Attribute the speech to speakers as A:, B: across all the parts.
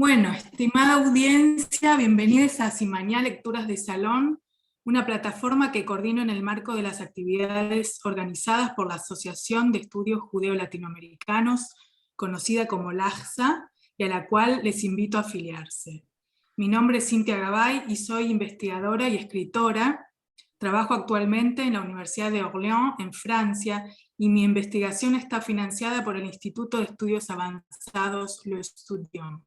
A: Bueno, estimada audiencia, bienvenidos a Simaniá Lecturas de Salón, una plataforma que coordino en el marco de las actividades organizadas por la Asociación de Estudios Judeo-Latinoamericanos, conocida como LAJSA, y a la cual les invito a afiliarse. Mi nombre es Cynthia Gabbay y soy investigadora y escritora. Trabajo actualmente en la Universidad de Orléans, en Francia, y mi investigación está financiada por el Instituto de Estudios Avanzados LAJSA.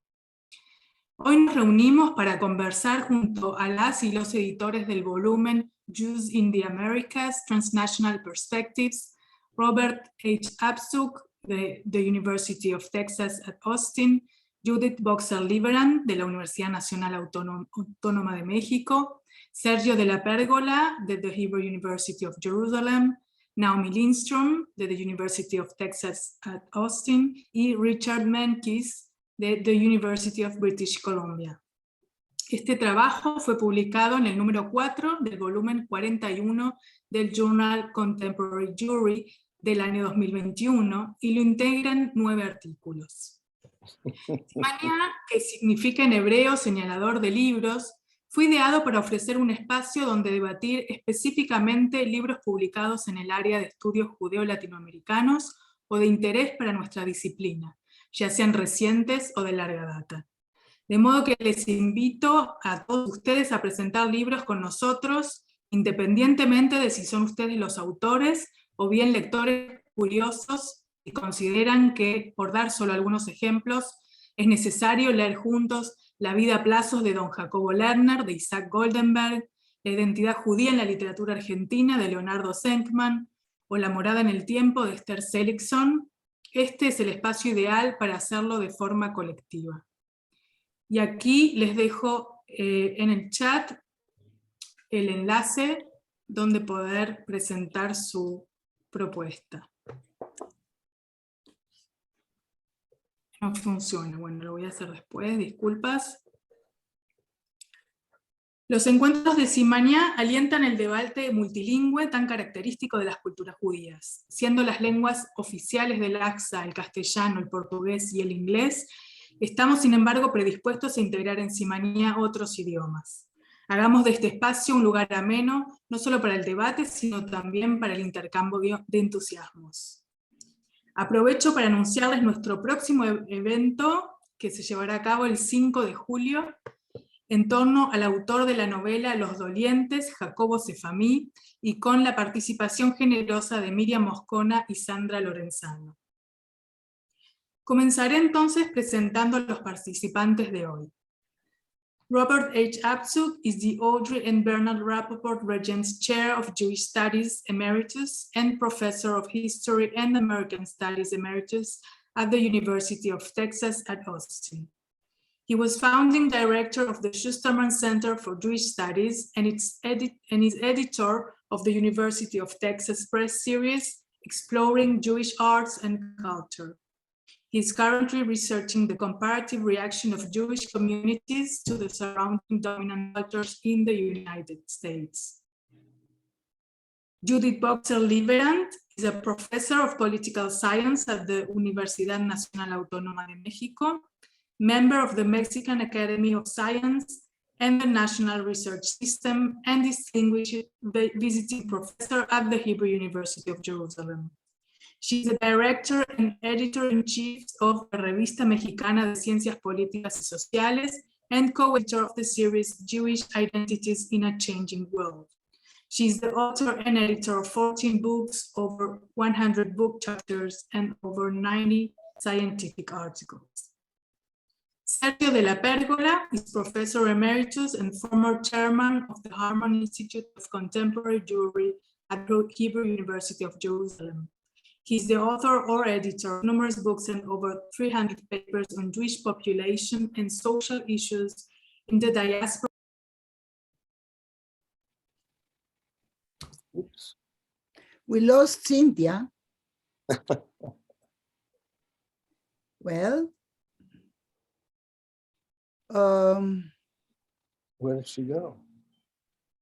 A: Hoy nos reunimos para conversar junto a las y los editores del volumen Jews in the Americas, Transnational Perspectives, Robert H. Abzug, de the University of Texas at Austin, Judit Bokser Liwerant, de la Universidad Nacional Autónoma de México, Sergio DellaPergola, de the Hebrew University of Jerusalem, Naomi Lindstrom, de the University of Texas at Austin, y Richard Menkis, de the University of British Columbia. Este trabajo fue publicado en el número 4 del volumen 41 del Journal Contemporary Jewry del año 2021 y lo integran 9 artículos. Simaniá, que significa en hebreo señalador de libros, fue ideado para ofrecer un espacio donde debatir específicamente libros publicados en el área de estudios judeo-latinoamericanos o de interés para nuestra disciplina, ya sean recientes o de larga data. De modo que les invito a todos ustedes a presentar libros con nosotros, independientemente de si son ustedes los autores o bien lectores curiosos y consideran que, por dar solo algunos ejemplos, es necesario leer juntos La vida a plazos de don Jacobo Lerner, de Isaac Goldenberg, La identidad judía en la literatura argentina, de Leonardo Senkman, o La morada en el tiempo, de Esther Seligson. Este es el espacio ideal para hacerlo de forma colectiva. Y aquí les dejo en el chat el enlace donde poder presentar su propuesta. No funciona, bueno, lo voy a hacer después, disculpas. Los encuentros de Simaniá alientan el debate multilingüe tan característico de las culturas judías, siendo las lenguas oficiales del LAJSA el castellano, el portugués y el inglés. Estamos, sin embargo, predispuestos a integrar en Simaniá otros idiomas. Hagamos de este espacio un lugar ameno, no solo para el debate, sino también para el intercambio de entusiasmos. Aprovecho para anunciarles nuestro próximo evento, que se llevará a cabo el 5 de julio, en torno al autor de la novela Los Dolientes, Jacobo Sefamí, y con la participación generosa de Miriam Moscona y Sandra Lorenzano. Comenzaré entonces presentando a los participantes de hoy. Robert H. Abzug is the Audrey and Bernard Rappaport Regents Chair of Jewish Studies Emeritus and Professor of History and American Studies Emeritus at the University of Texas at Austin. He was founding director of the Schusterman Center for Jewish Studies and is editor of the University of Texas Press series, Exploring Jewish Arts and Culture. He is currently researching the comparative reaction of Jewish communities to the surrounding dominant cultures in the United States. Judit Bokser Liwerant is a professor of political science at the Universidad Nacional Autónoma de México, member of the Mexican Academy of Science and the National Research System, and distinguished visiting professor at the Hebrew University of Jerusalem. She is the director and editor-in-chief of la Revista Mexicana de Ciencias Políticas y Sociales and co-editor of the series Jewish Identities in a Changing World. She is the author and editor of 14 books, over 100 book chapters, and over 90 scientific articles. Sergio DellaPergola is Professor Emeritus and former Chairman of the Harman Institute of Contemporary Jewry at Hebrew University of Jerusalem. He is the author or editor of numerous books and over 300 papers on Jewish population and social issues in the diaspora.
B: Oops.
C: We lost Cynthia. Well,
B: Where did she go?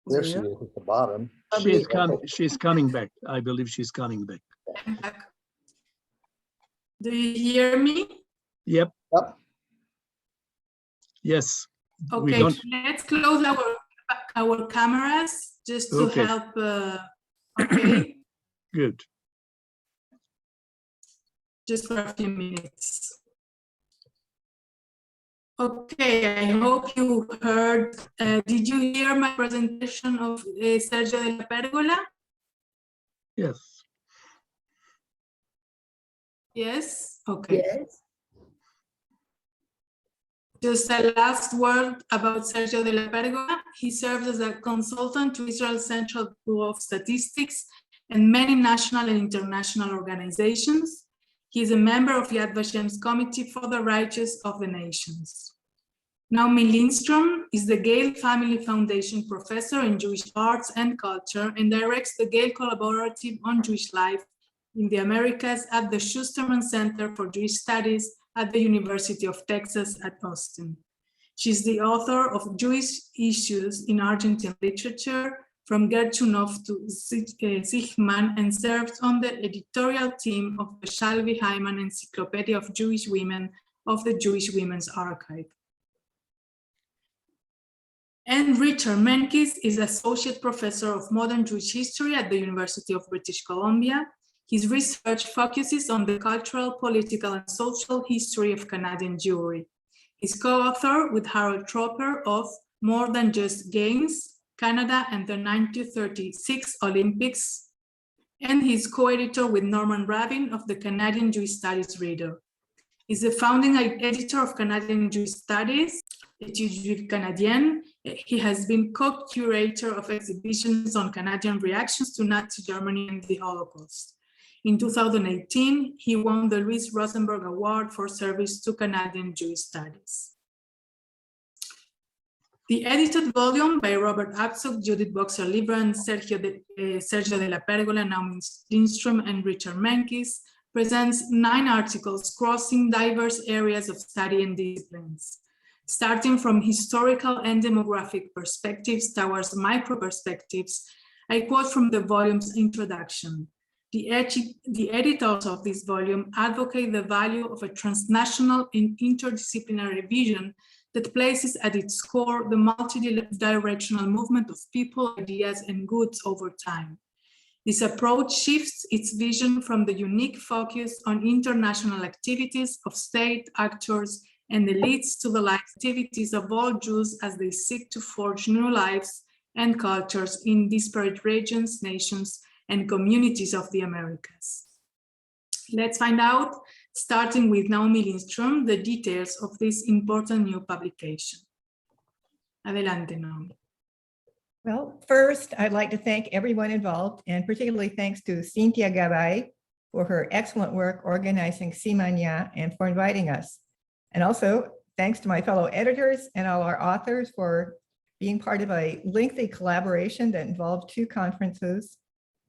B: There she is at the bottom.
D: She's coming back. I believe she's coming back.
A: Do you hear me?
D: Yep.
B: Yep.
D: Yes. We
A: Okay,
D: don't.
A: let's close our cameras just to
D: Okay.
A: help. Okay,
D: Good.
A: just for a few minutes. Okay, I hope you heard. Did you hear my presentation of Sergio DellaPergola?
D: Yes.
A: Yes? Okay.
C: Yes.
A: Just a last word about Sergio DellaPergola. He serves as a consultant to Israel's Central Bureau of Statistics and many national and international organizations. He is a member of Yad Vashem's Committee for the Righteous of the Nations. Naomi Lindstrom is the Gale Family Foundation Professor in Jewish Arts and Culture and directs the Gale Collaborative on Jewish Life in the Americas at the Schusterman Center for Jewish Studies at the University of Texas at Austin. She's the author of Jewish Issues in Argentine Literature, from Gerchunov to Zichman, and served on the editorial team of the Shalvi Hyman Encyclopedia of Jewish Women of the Jewish Women's Archive. And Richard Menkis is Associate Professor of Modern Jewish History at the University of British Columbia. His research focuses on the cultural, political, and social history of Canadian Jewry. He's co-author with Harold Tropper of More Than Just Games, Canada and the 1936 Olympics, and he's co-editor with Norman Rabin of the Canadian Jewish Studies Reader. He's the founding editor of Canadian Jewish Studies, Études Juives Canadiennes. He has been co-curator of exhibitions on Canadian reactions to Nazi Germany and the Holocaust. In 2018, he won the Louis Rosenberg Award for service to Canadian Jewish Studies. The edited volume by Robert Abzug, Judit, Bokser, Liwerant, Sergio DellaPergola, Naomi Lindstrom, and Richard Menkis presents 9 articles crossing diverse areas of study and disciplines. Starting from historical and demographic perspectives towards micro perspectives, I quote from the volume's introduction. The editors of this volume advocate the value of a transnational and interdisciplinary vision that places at its core the multi-directional movement of people, ideas, and goods over time. This approach shifts its vision from the unique focus on international activities of state actors and elites to the life activities of all Jews as they seek to forge new lives and cultures in disparate regions, nations, and communities of the Americas. Let's find out, starting with Naomi Lindstrom, the details of this important new publication. Adelante, Naomi.
E: Well, first, I'd like to thank everyone involved, and particularly thanks to Cynthia Gabbay for her excellent work organizing Simaniá and for inviting us. And also, thanks to my fellow editors and all our authors for being part of a lengthy collaboration that involved 2 conferences,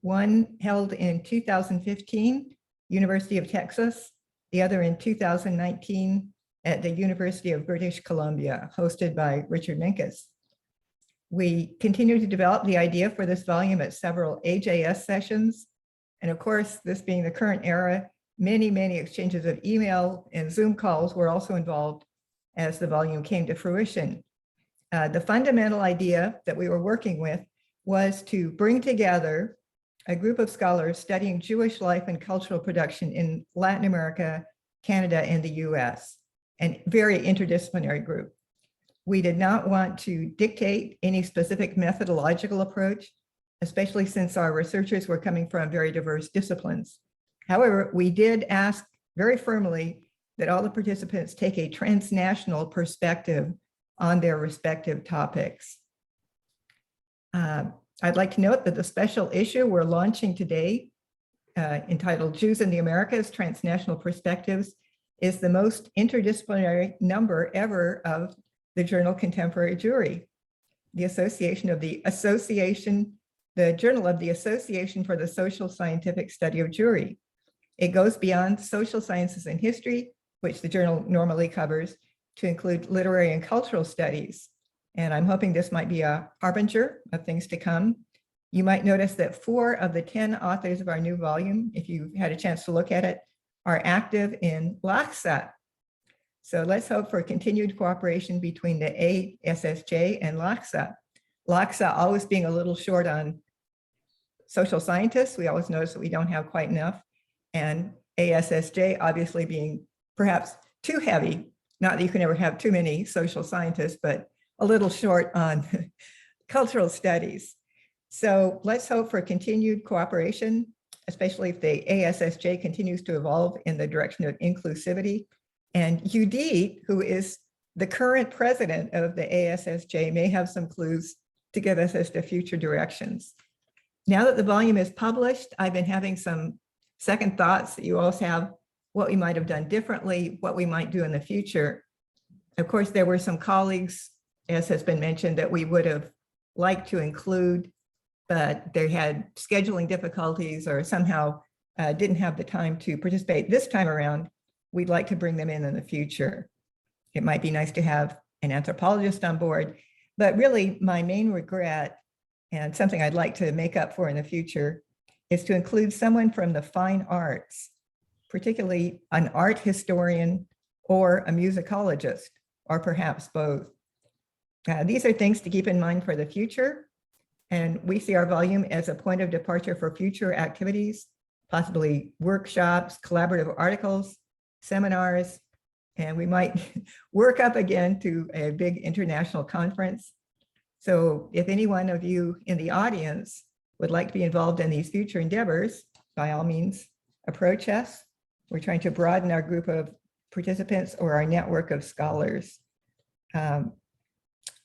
E: one held in 2015, University of Texas, the other in 2019 at the University of British Columbia, hosted by Richard Menkis. We continue to develop the idea for this volume at several AJS sessions. And of course, this being the current era, many exchanges of email and Zoom calls were also involved as the volume came to fruition. The fundamental idea that we were working with was to bring together a group of scholars studying Jewish life and cultural production in Latin America, Canada, and the US, and very interdisciplinary group. We did not want to dictate any specific methodological approach, especially since our researchers were coming from very diverse disciplines. However, we did ask very firmly that all the participants take a transnational perspective on their respective topics. I'd like to note that the special issue we're launching today, entitled Jews in the Americas, Transnational Perspectives, is the most interdisciplinary number ever of the journal Contemporary Jewry, the Journal of the Association for the Social Scientific Study of Jewry. It goes beyond social sciences and history, which the journal normally covers, to include literary and cultural studies. And I'm hoping this might be a harbinger of things to come. You might notice that 4 of the 10 authors of our new volume, if you had a chance to look at it, are active in LAJSA. So let's hope for continued cooperation between the ASSJ and LAJSA. LAJSA always being a little short on social scientists. We always notice that we don't have quite enough. And ASSJ obviously being perhaps too heavy. Not that you can ever have too many social scientists, but a little short on cultural studies. So let's hope for continued cooperation, especially if the ASSJ continues to evolve in the direction of inclusivity. And Judit, who is the current president of the ASSJ, may have some clues to give us as to future directions. Now that the volume is published, I've been having some second thoughts that you all have, what we might have done differently, what we might do in the future. Of course, there were some colleagues, as has been mentioned, that we would have liked to include, but they had scheduling difficulties or somehow didn't have the time to participate this time around. We'd like to bring them in the future. It might be nice to have an anthropologist on board, but really my main regret and something I'd like to make up for in the future is to include someone from the fine arts, particularly an art historian or a musicologist, or perhaps both. These are things to keep in mind for the future. And we see our volume as a point of departure for future activities, possibly workshops, collaborative articles, seminars, and we might work up again to a big international conference. So if any one of you in the audience would like to be involved in these future endeavors, by all means, approach us. We're trying to broaden our group of participants or our network of scholars.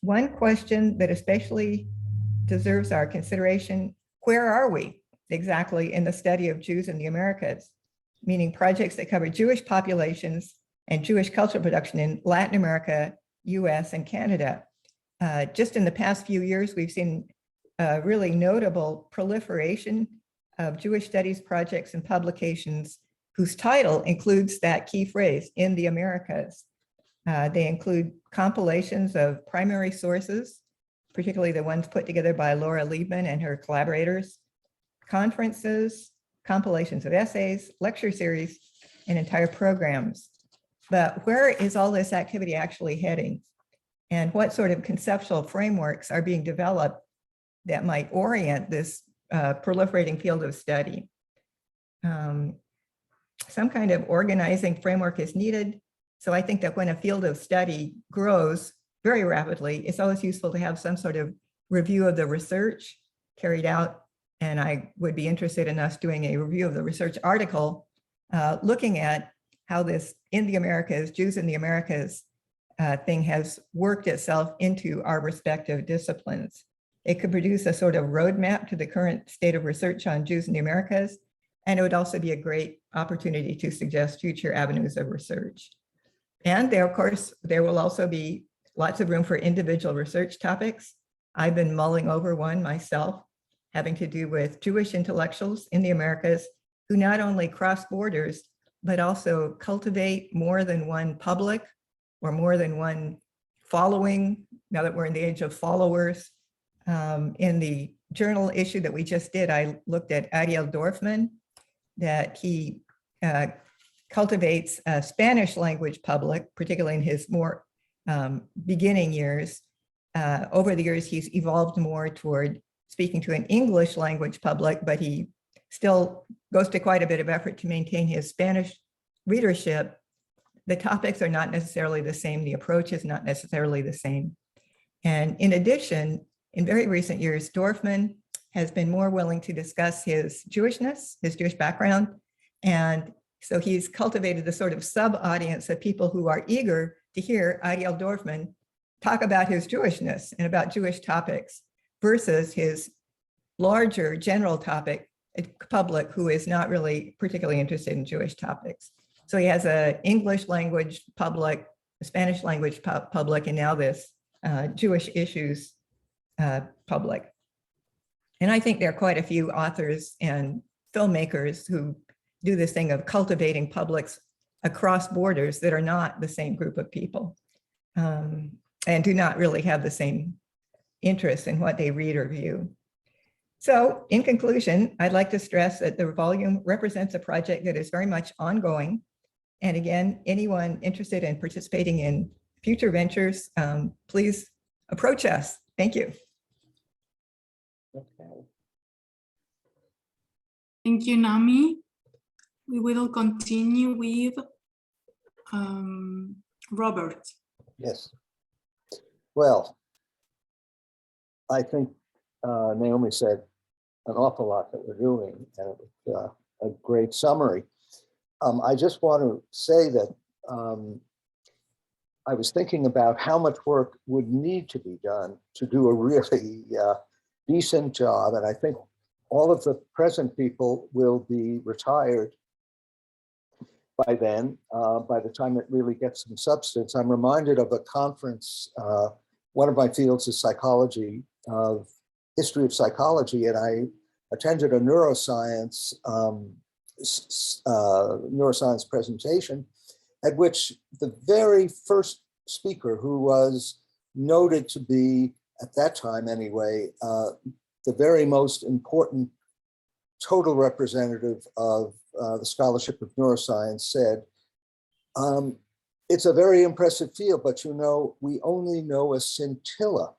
E: One question that especially deserves our consideration, where are we exactly in the study of Jews in the Americas? Meaning projects that cover Jewish populations and Jewish cultural production in Latin America, US, and Canada. Just in the past few years, we've seen a really notable proliferation of Jewish studies projects and publications whose title includes that key phrase, in the Americas. They include compilations of primary sources, particularly the ones put together by Laura Liebman and her collaborators, conferences, compilations of essays, lecture series, and entire programs. But where is all this activity actually heading? And what sort of conceptual frameworks are being developed that might orient this proliferating field of study? Some kind of organizing framework is needed. So I think that when a field of study grows very rapidly, it's always useful to have some sort of review of the research carried out. And I would be interested in us doing a review of the research article, looking at how this in the Americas, Jews in the Americas thing has worked itself into our respective disciplines. It could produce a sort of roadmap to the current state of research on Jews in the Americas. And it would also be a great opportunity to suggest future avenues of research. And there, of course, there will also be lots of room for individual research topics. I've been mulling over one myself, having to do with Jewish intellectuals in the Americas who not only cross borders, but also cultivate more than one public or more than one following, now that we're in the age of followers. In the journal issue that we just did, I looked at Ariel Dorfman, that he cultivates a Spanish language public, particularly in his more beginning years. Over the years, he's evolved more toward speaking to an English language public, but he still goes to quite a bit of effort to maintain his Spanish readership. The topics are not necessarily the same. The approach is not necessarily the same. And in addition, in very recent years, Dorfman has been more willing to discuss his Jewishness, his Jewish background. And so he's cultivated the sort of sub-audience of people who are eager to hear Ariel Dorfman talk about his Jewishness and about Jewish topics versus his larger general topic public who is not really particularly interested in Jewish topics. So he has an English language public, a Spanish language public, and now this Jewish issues public. And I think there are quite a few authors and filmmakers who do this thing of cultivating publics across borders that are not the same group of people and do not really have the same interest in what they read or view. So in conclusion, I'd like to stress that the volume represents a project that is very much ongoing. And again, anyone interested in participating in future ventures, please approach us. Thank you.
B: Okay.
A: Thank you, Naomi. We will continue with Robert.
B: Yes. Well, I think Naomi said an awful lot that we're doing, and it was a great summary. I just want to say that I was thinking about how much work would need to be done to do a really decent job, and I think all of the present people will be retired by then, by the time it really gets some substance. I'm reminded of a conference, one of my fields is psychology, of history of psychology, and I attended a neuroscience presentation at which the very first speaker, who was noted to be, at that time anyway, the very most important total representative of the scholarship of neuroscience, said, it's a very impressive field, but you know, we only know a scintilla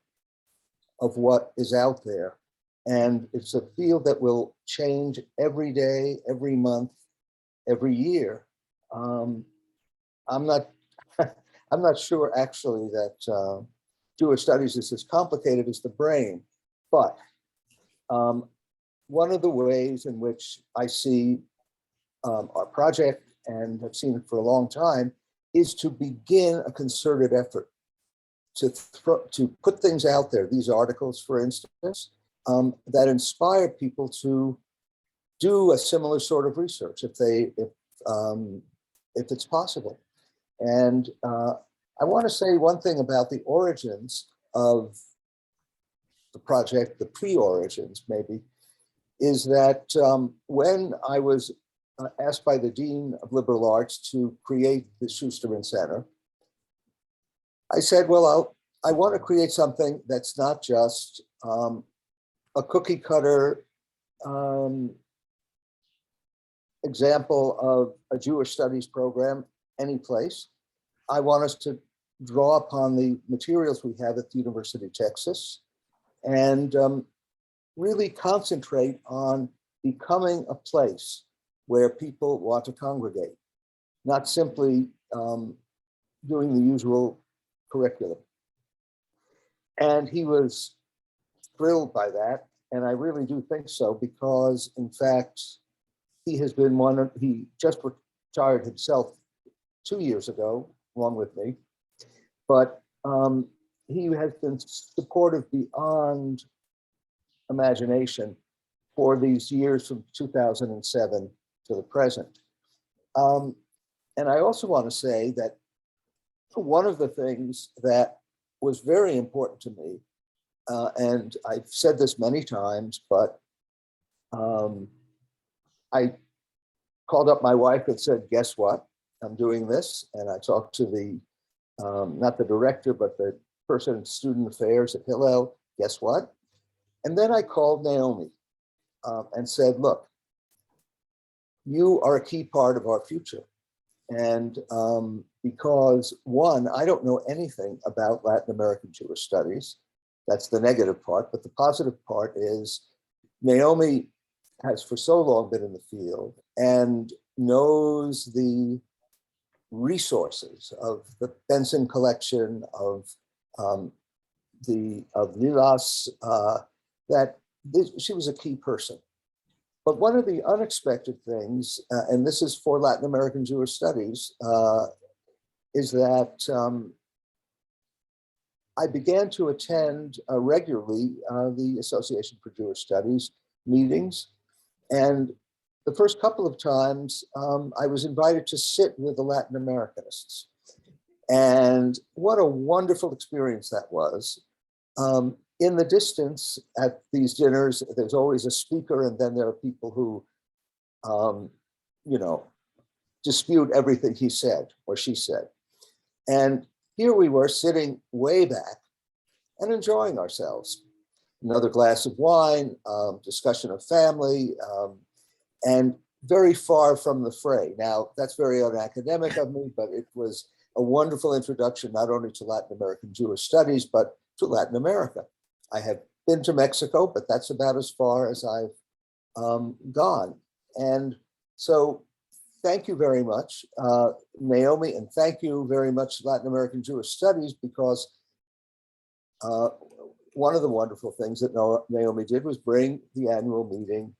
B: of what is out there. And it's a field that will change every day, every month, every year. I'm not sure actually that Jewish studies is as complicated as the brain, but one of the ways in which I see our project, and have seen it for a long time, is to begin a concerted effort to put things out there, these articles, for instance, that inspire people to do a similar sort of research if it's possible. And I want to say one thing about the origins of the project, the pre-origins maybe, is that when I was asked by the Dean of Liberal Arts to create the Schusterman Center, I said, well, I want to create something that's not just a cookie cutter example of a Jewish studies program any place. I want us to draw upon the materials we have at the University of Texas and really concentrate on becoming a place where people want to congregate, not simply doing the usual curriculum. And he was thrilled by that. And I really do think so, because in fact, he has been he just retired himself 2 years ago, along with me. But he has been supportive beyond imagination for these years from 2007 to the present. And I also want to say that one of the things that was very important to me, and I've said this many times, but I called up my wife and said, guess what? I'm doing this. And I talked to the, not the director, but the person in student affairs at Hillel, guess what? And then I called Naomi and said, look, you are a key part of our future. And because one, I don't know anything about Latin American Jewish studies. That's the negative part. But the positive part is Naomi has for so long been in the field and knows the resources of the Benson collection, of Lilas, that she was a key person. But one of the unexpected things, and this is for Latin American Jewish studies, is that I began to attend regularly the Association for Jewish Studies meetings. And the first couple of times I was invited to sit with the Latin Americanists. And what a wonderful experience that was. In the distance at these dinners, there's always a speaker, and then there are people who, you know, dispute everything he said or she said. And here we were sitting way back and enjoying ourselves. Another glass of wine, discussion of family. And very far from the fray. Now, that's very unacademic of me, but it was a wonderful introduction, not only to Latin American Jewish studies, but to Latin America. I have been to Mexico, but that's about as far as I've gone. And so thank you very much, Naomi, and thank you very much, Latin American Jewish Studies, because one of the wonderful things that Naomi did was bring the annual meeting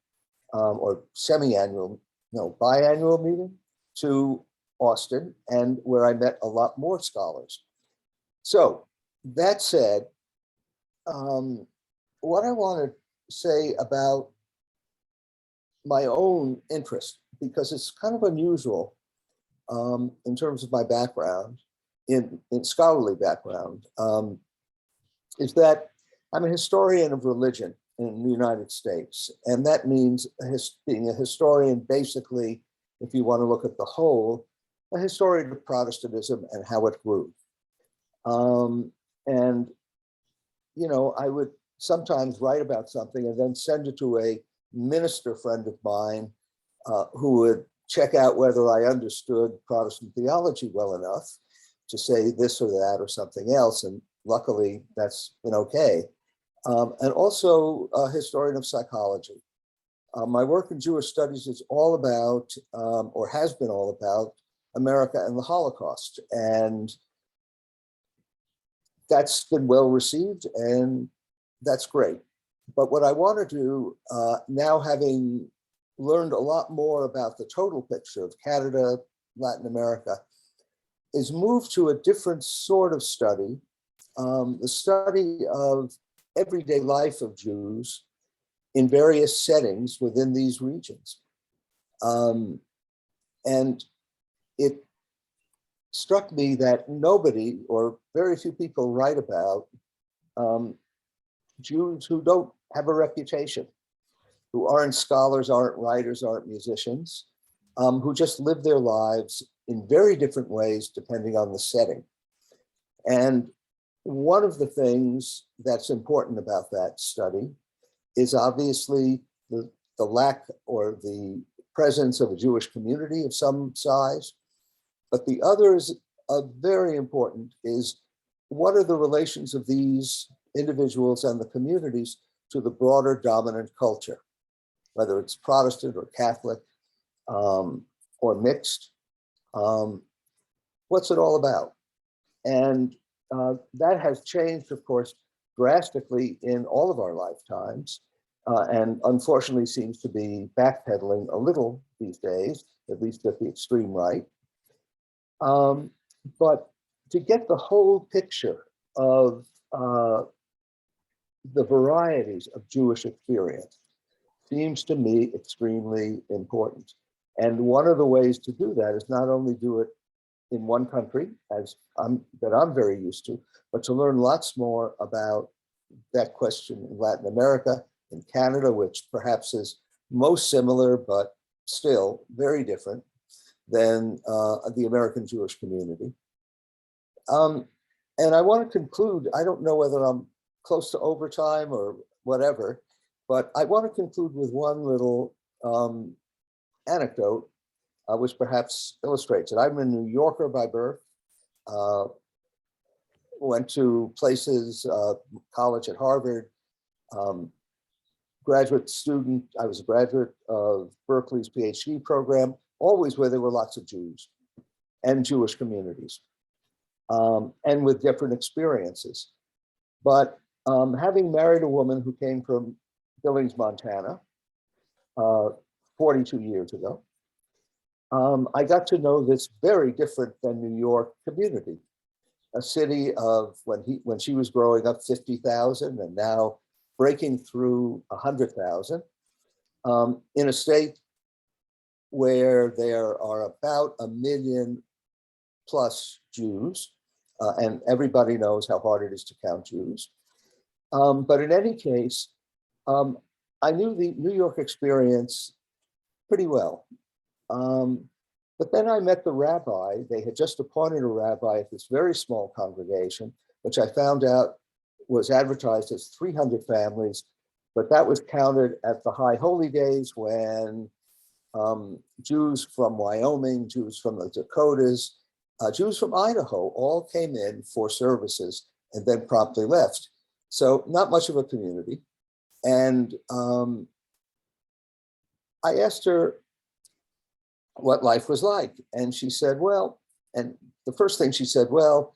B: or semi-annual, no, biannual meeting to Austin, and where I met a lot more scholars. So that said, what I want to say about my own interest, because it's kind of unusual in terms of my background, in scholarly background, is that I'm a historian of religion in the United States. And that means being a historian, basically, if you want to look at the whole, a historian of Protestantism and how it grew. And, you know, I would sometimes write about something and then send it to a minister friend of mine who would check out whether I understood Protestant theology well enough to say this or that or something else. And luckily, that's been okay. And also a historian of psychology. My work in Jewish studies is all about, or has been all about, America and the Holocaust. And that's been well received, and that's great. But what I want to do, now having learned a lot more about the total picture of Canada, Latin America, is move to a different sort of study, the study of everyday life of Jews in various settings within these regions. And it struck me that nobody, or very few people, write about Jews who don't have a reputation, who aren't scholars, aren't writers, aren't musicians, who just live their lives in very different ways depending on the setting. And one of the things that's important about that study is obviously the lack or the presence of a Jewish community of some size. But the other is very important, is what are the relations of these individuals and the communities to the broader dominant culture, whether it's Protestant or Catholic or mixed. What's it all about? And that has changed, of course, drastically in all of our lifetimes, and unfortunately seems to be backpedaling a little these days, at least at the extreme right. But to get the whole picture of the varieties of Jewish experience seems to me extremely important. And one of the ways to do that is not only do it in one country, that I'm very used to, but to learn lots more about that question in Latin America, in Canada, which perhaps is most similar, but still very different than the American Jewish community. And I want to conclude, I don't know whether I'm close to overtime or whatever, but I want to conclude with one little anecdote, which perhaps illustrates it. I'm a New Yorker by birth, went to places, college at Harvard, graduate student. I was a graduate of Berkeley's PhD program, always where there were lots of Jews and Jewish communities, and with different experiences. But having married a woman who came from Billings, Montana, 42 years ago, I got to know this very different than New York community, a city of, when she was growing up, 50,000 and now breaking through 100,000, in a state where there are about 1 million plus Jews, and everybody knows how hard it is to count Jews. But in any case, I knew the New York experience pretty well. But then I met the rabbi. They had just appointed a rabbi at this very small congregation, which I found out was advertised as 300 families, but that was counted at the high holy days when Jews from Wyoming, Jews from the Dakotas, Jews from Idaho all came in for services and then promptly left. So not much of a community. And I asked her what life was like. And she said, well, and the first thing she said, well,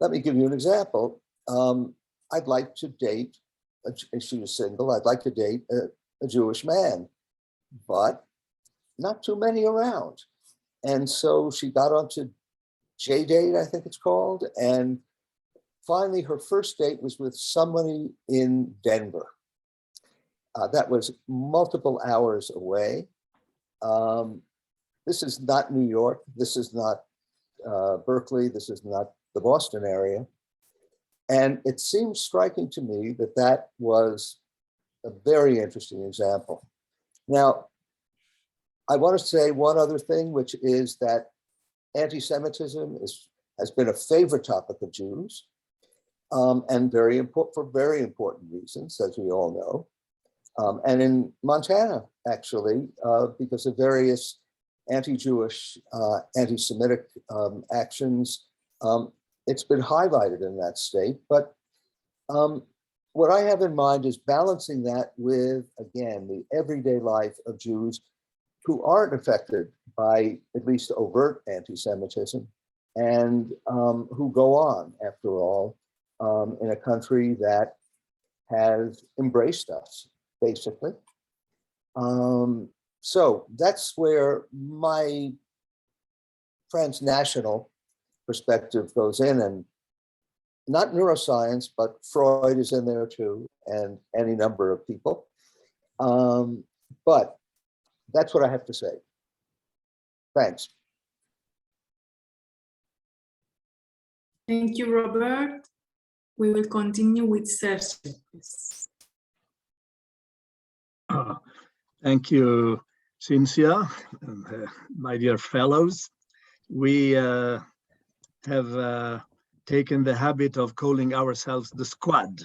B: let me give you an example. I'd like to date, she was single, I'd like to date a Jewish man, but not too many around. And so she got onto JDate, I think it's called. And finally, her first date was with somebody in Denver. That was multiple hours away. This is not New York. This is not Berkeley. This is not the Boston area. And it seems striking to me that that was a very interesting example. Now, I want to say one other thing, which is that anti-Semitism has been a favorite topic of Jews, and for very important reasons, as we all know. And in Montana, actually, because of various anti-Jewish, anti-Semitic actions, it's been highlighted in that state. But what I have in mind is balancing that with, again, the everyday life of Jews who aren't affected by at least overt anti-Semitism and who go on, after all, in a country that has embraced us, basically. So that's where my transnational perspective goes in, and not neuroscience, but Freud is in there too, and any number of people. But that's what I have to say. Thanks.
A: Thank you, Robert. We will continue with Sergio.
D: Thank you, Cynthia, and, my dear fellows. We have taken the habit of calling ourselves the squad.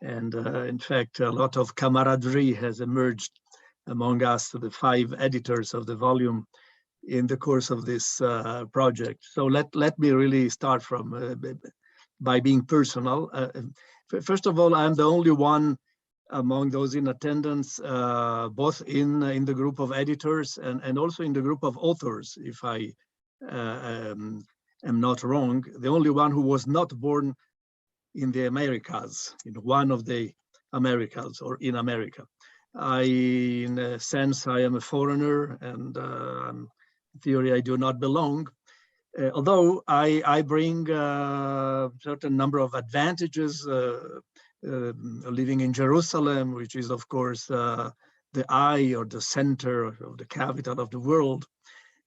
D: And in fact, a lot of camaraderie has emerged among us, the 5 editors of the volume, in the course of this project. So let me really start from by being personal. First of all, I'm the only one among those in attendance, both in the group of editors and also in the group of authors, if I am not wrong, the only one who was not born in the Americas, in one of the Americas or in America. In a sense, I am a foreigner, and in theory, I do not belong. Although I bring a certain number of advantages, living in Jerusalem, which is, of course, the eye or the center of the capital of the world.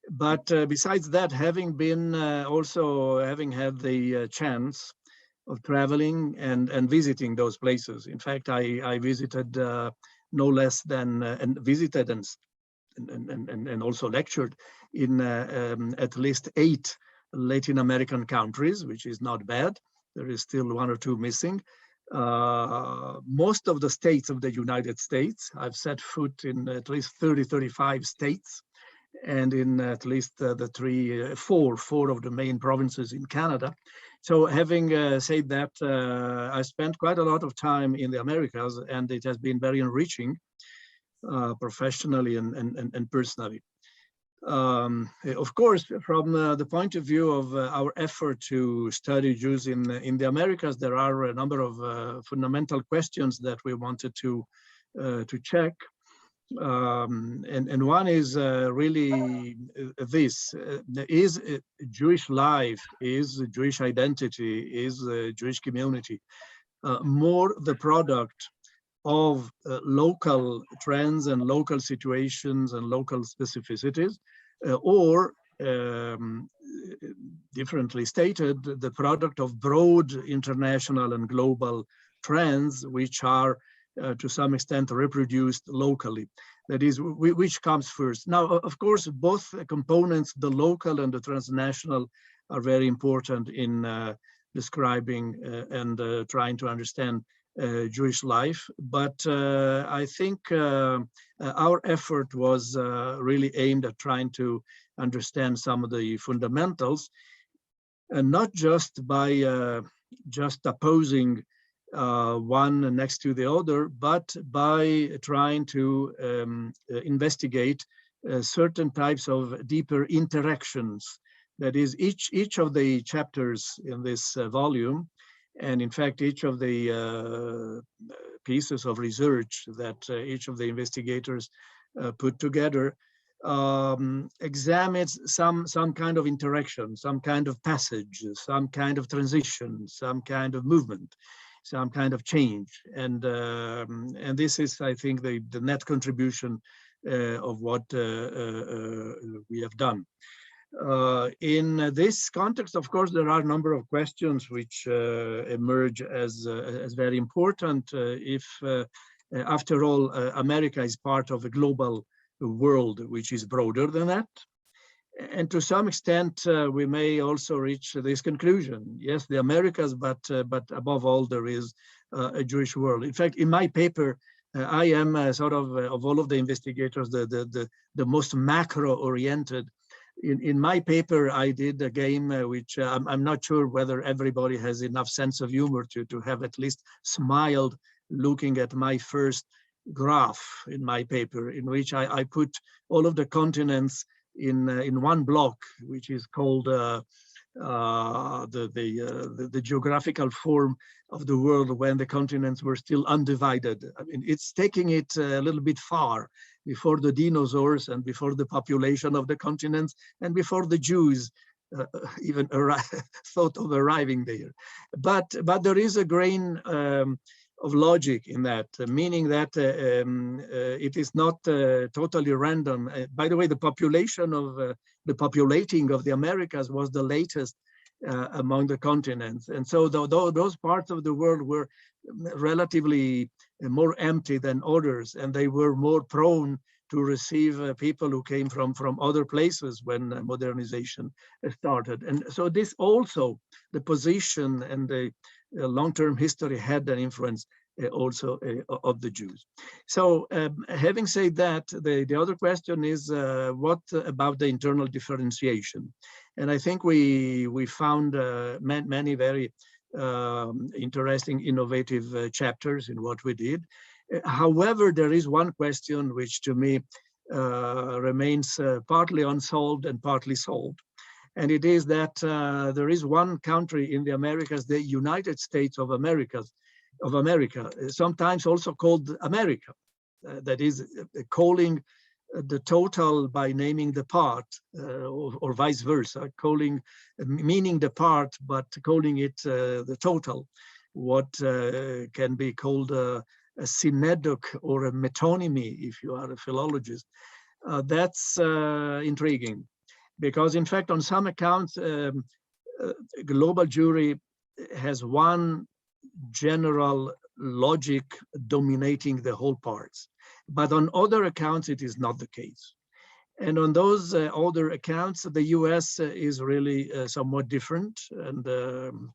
D: But besides that, having been also having had the chance of traveling and visiting those places. In fact, I visited no less than and visited and also lectured in at least 8 Latin American countries, which is not bad. There is still 1 or 2 missing. Most of the states of the United States. I've set foot in at least 35 states, and in at least the 4 of the main provinces in Canada. So having said that, I spent quite a lot of time in the Americas, and it has been very enriching professionally and personally. Of course, from the point of view of our effort to study Jews in the Americas, there are a number of fundamental questions that we wanted to check. And one is really this: is Jewish life, is Jewish identity, is Jewish community more the product of local trends and local situations and local specificities, or differently stated, the product of broad international and global trends which are to some extent reproduced locally. That is, which comes first? Now, of course, both components, the local and the transnational, are very important in describing and trying to understand Jewish life. But I think our effort was really aimed at trying to understand some of the fundamentals, and not just by just opposing one next to the other, but by trying to investigate certain types of deeper interactions. That is, each of the chapters in this volume, and in fact, each of the pieces of research that each of the investigators put together examines some kind of interaction, some kind of passage, some kind of transition, some kind of movement, some kind of change. And this is, I think, the net contribution of what we have done. In this context, of course, there are a number of questions which emerge as very important. If, after all, America is part of a global world which is broader than that. And to some extent, we may also reach this conclusion. Yes, the Americas, but above all, there is a Jewish world. In fact, in my paper, I am sort of all of the investigators, the most macro-oriented. In my paper, I did a game which I'm not sure whether everybody has enough sense of humor to have at least smiled looking at my first graph in my paper, in which I put all of the continents in one block, which is called the geographical form of the world when the continents were still undivided. I mean, it's taking it a little bit far, before the dinosaurs and before the population of the continents and before the Jews even thought of arriving there. But there is a grain of logic in that, meaning that it is not totally random. By the way, the populating of the Americas was the latest among the continents. And so those parts of the world were relatively more empty than others, and they were more prone to receive people who came from other places when modernization started. And so this also, the position and the long-term history had an influence also of the Jews. So having said that, the other question is what about the internal differentiation? And I think we found many very interesting, innovative chapters in what we did. However, there is one question which to me remains partly unsolved and partly solved. And it is that there is one country in the Americas, the United States of America, sometimes also called America, that is calling the total by naming the part, or vice versa, meaning the part, but calling it the total, what can be called a synecdoche or a metonymy, if you are a philologist. That's intriguing, because in fact, on some accounts, global Jewry has one general logic dominating the whole parts. But on other accounts, it is not the case. And on those other accounts, the US is really somewhat different. And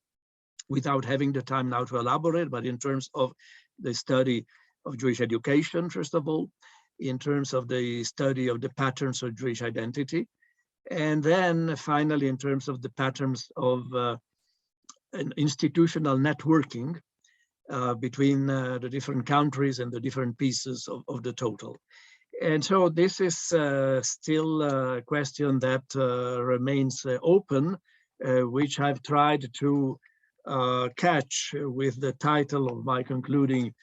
D: without having the time now to elaborate, but in terms of the study of Jewish education, first of all, in terms of the study of the patterns of Jewish identity, and then finally in terms of the patterns of an institutional networking between the different countries and the different pieces of the total. And so this is still a question that remains open, which I've tried to catch with the title of my concluding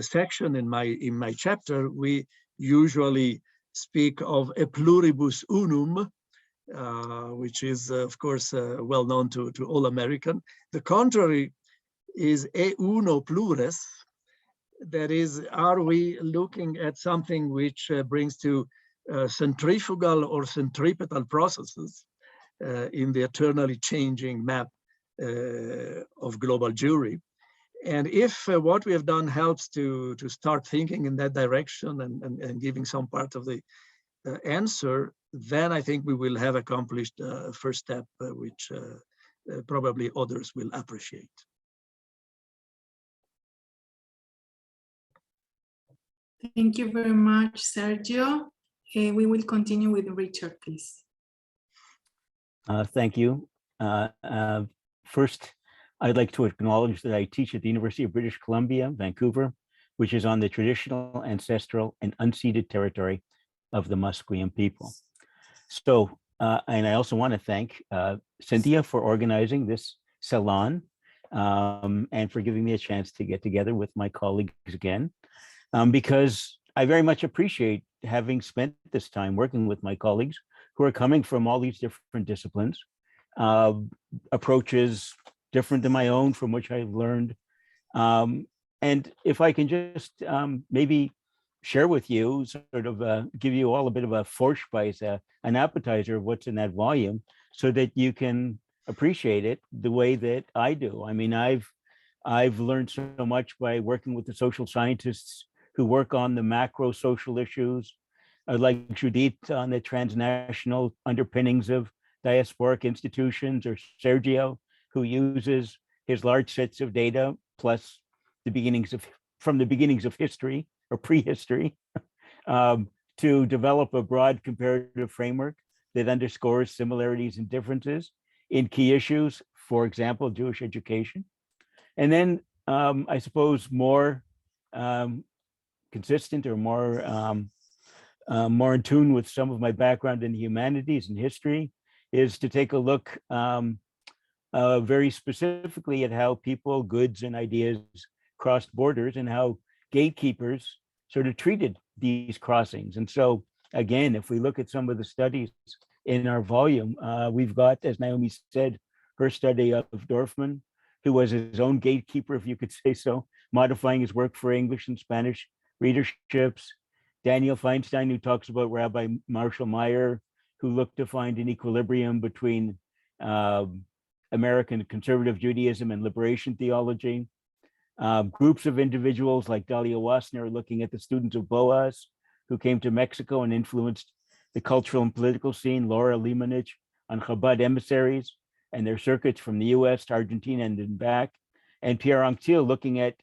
D: section in my chapter. We usually speak of a pluribus unum, which is of course well known to all American. The contrary is e uno plures. That is, are we looking at something which brings to centrifugal or centripetal processes in the eternally changing map of global Jewry? And if what we have done helps to start thinking in that direction and giving some part of the answer, then I think we will have accomplished a first step, which probably others will appreciate.
A: Thank you very much, Sergio. We will continue with Richard, please.
F: Thank you. First, I'd like to acknowledge that I teach at the University of British Columbia, Vancouver, which is on the traditional, ancestral, and unceded territory of the Musqueam people. So, and I also want to thank Cynthia for organizing this salon and for giving me a chance to get together with my colleagues again, because I very much appreciate having spent this time working with my colleagues who are coming from all these different disciplines, approaches different than my own, from which I've learned. And if I can just maybe share with you, sort of give you all a bit of a Vorspeise, an appetizer of what's in that volume, so that you can appreciate it the way that I do. I mean, I've learned so much by working with the social scientists who work on the macro social issues, like Judit on the transnational underpinnings of diasporic institutions, or Sergio, who uses his large sets of data plus the beginnings of from the beginnings of history or prehistory to develop a broad comparative framework that underscores similarities and differences in key issues, for example, Jewish education. And then I suppose more consistent or more in tune with some of my background in the humanities and history is to take a look very specifically at how people, goods, and ideas crossed borders, and how gatekeepers sort of treated these crossings. And so, again, if we look at some of the studies in our volume, we've got, as Naomi said, her study of Dorfman, who was his own gatekeeper, if you could say so, modifying his work for English and Spanish readerships. Daniel Feinstein, who talks about Rabbi Marshall Meyer, who looked to find an equilibrium between American conservative Judaism and liberation theology. Groups of individuals like Dalia Wasner looking at the students of Boas, who came to Mexico and influenced the cultural and political scene. Laura Limanich on Chabad emissaries and their circuits from the US to Argentina and then back. And Pierre Anctil looking at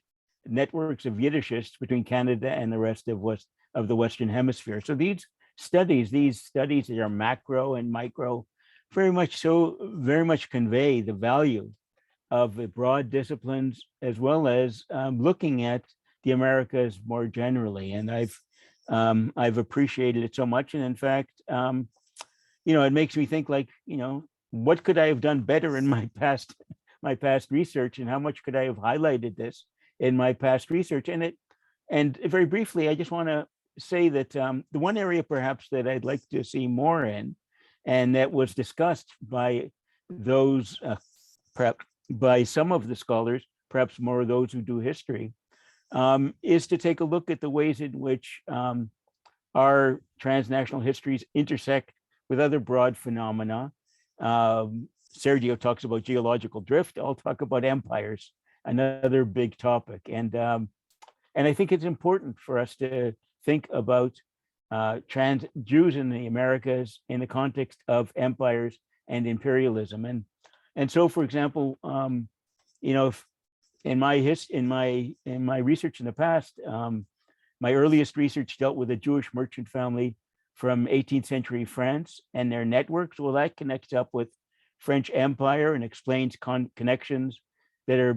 F: networks of Yiddishists between Canada and the rest of the Western Hemisphere. So these studies that are macro and micro, very much convey the value of the broad disciplines, as well as looking at the Americas more generally. And I've appreciated it so much. And in fact, it makes me think, like, what could I have done better in my past research, and how much could I have highlighted this in my past research? And very briefly, I just want to say that the one area perhaps that I'd like to see more in, and that was discussed by those perhaps by some of the scholars, perhaps more of those who do history, is to take a look at the ways in which our transnational histories intersect with other broad phenomena. Sergio talks about geological drift. I'll talk about empires, another big topic. And I think it's important for us to think about trans Jews in the Americas in the context of empires and imperialism. And so, for example, if in my research in the past, my earliest research dealt with a Jewish merchant family from 18th century France and their networks. Well, that connects up with French Empire and explains connections that are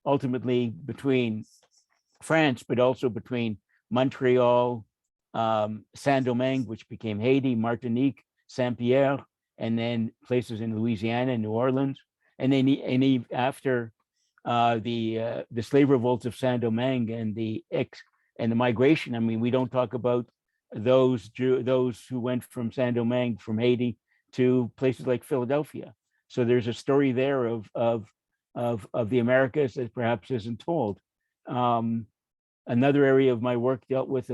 F: ultimately between France, but also between Montreal, Saint-Domingue, which became Haiti, Martinique, Saint-Pierre, and then places in Louisiana and New Orleans. And then after the slave revolts of Saint-Domingue and the migration, I mean, we don't talk about those who went from Saint-Domingue, from Haiti, to places like Philadelphia. So there's a story there of the Americas that perhaps isn't told. Another area of my work dealt with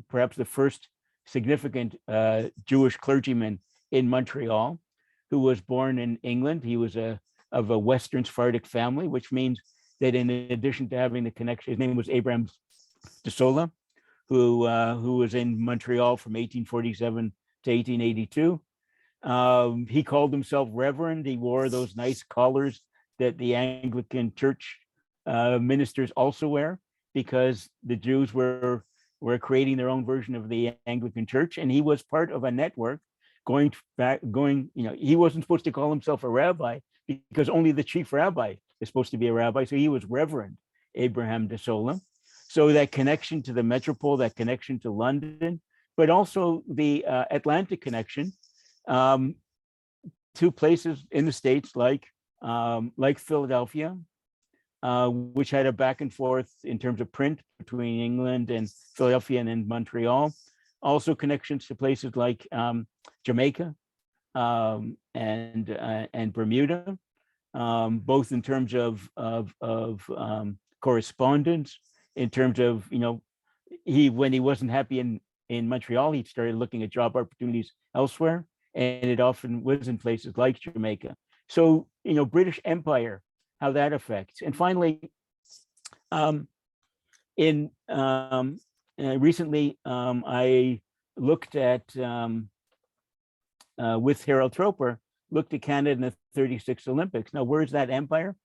F: perhaps the first significant Jewish clergyman in Montreal, who was born in England. He was of a Western Sephardic family, which means that in addition to having the connection, his name was Abraham de Sola, who was in Montreal from 1847 to 1882. He called himself Reverend. He wore those nice collars that the Anglican Church ministers also wear. because the Jews were creating their own version of the Anglican Church, and he was part of a network going, he wasn't supposed to call himself a rabbi because only the chief rabbi is supposed to be a rabbi. So he was Reverend Abraham de Sola. So that connection to the metropole, that connection to London, but also the Atlantic connection to places in the States like Philadelphia, which had a back and forth in terms of print between England and Philadelphia and Montreal. Also connections to places like Jamaica and Bermuda, both in terms of correspondence, in terms of, when he wasn't happy in Montreal, he started looking at job opportunities elsewhere, and it often was in places like Jamaica. So, British Empire, how that affects. And finally, recently, I looked at, with Harold Troper, looked at Canada in the 36 Olympics. Now, where's that empire?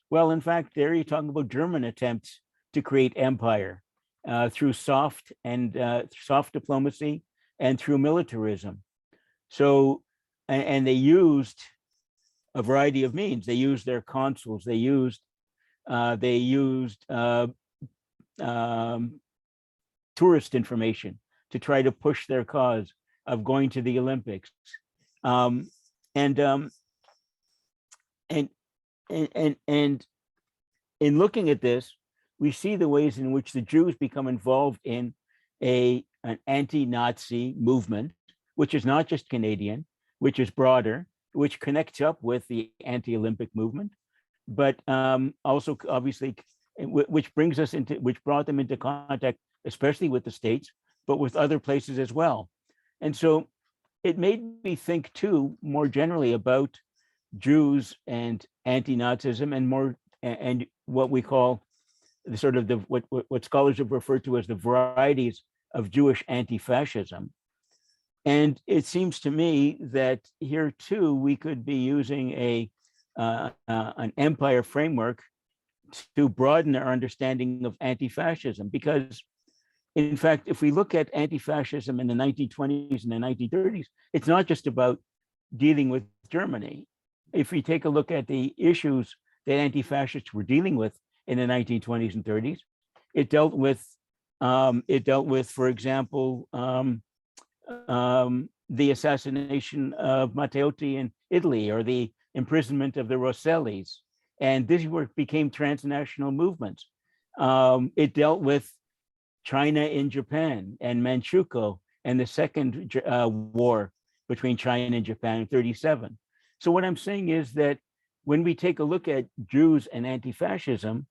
F: Well, in fact, there you're talking about German attempts to create empire through soft diplomacy and through militarism. So, and they used a variety of means. They used their consuls. They used tourist information to try to push their cause of going to the Olympics. And in looking at this, we see the ways in which the Jews become involved in an anti-Nazi movement, which is not just Canadian, which is broader, which connects up with the anti-Olympic movement, but also obviously, which brought them into contact, especially with the States, but with other places as well. And so it made me think too, more generally, about Jews and anti-Nazism, and what we call the sort of what scholars have referred to as the varieties of Jewish anti-fascism. And it seems to me that here too, we could be using an empire framework to broaden our understanding of anti-fascism, because in fact, if we look at anti-fascism in the 1920s and the 1930s, it's not just about dealing with Germany. If we take a look at the issues that anti-fascists were dealing with in the 1920s and 30s, it dealt with, for example, the assassination of Matteotti in Italy, or the imprisonment of the Rossellis. And this became transnational movements. It dealt with China in Japan and Manchukuo and the second war between China and Japan in 1937. So what I'm saying is that when we take a look at Jews and anti-fascism,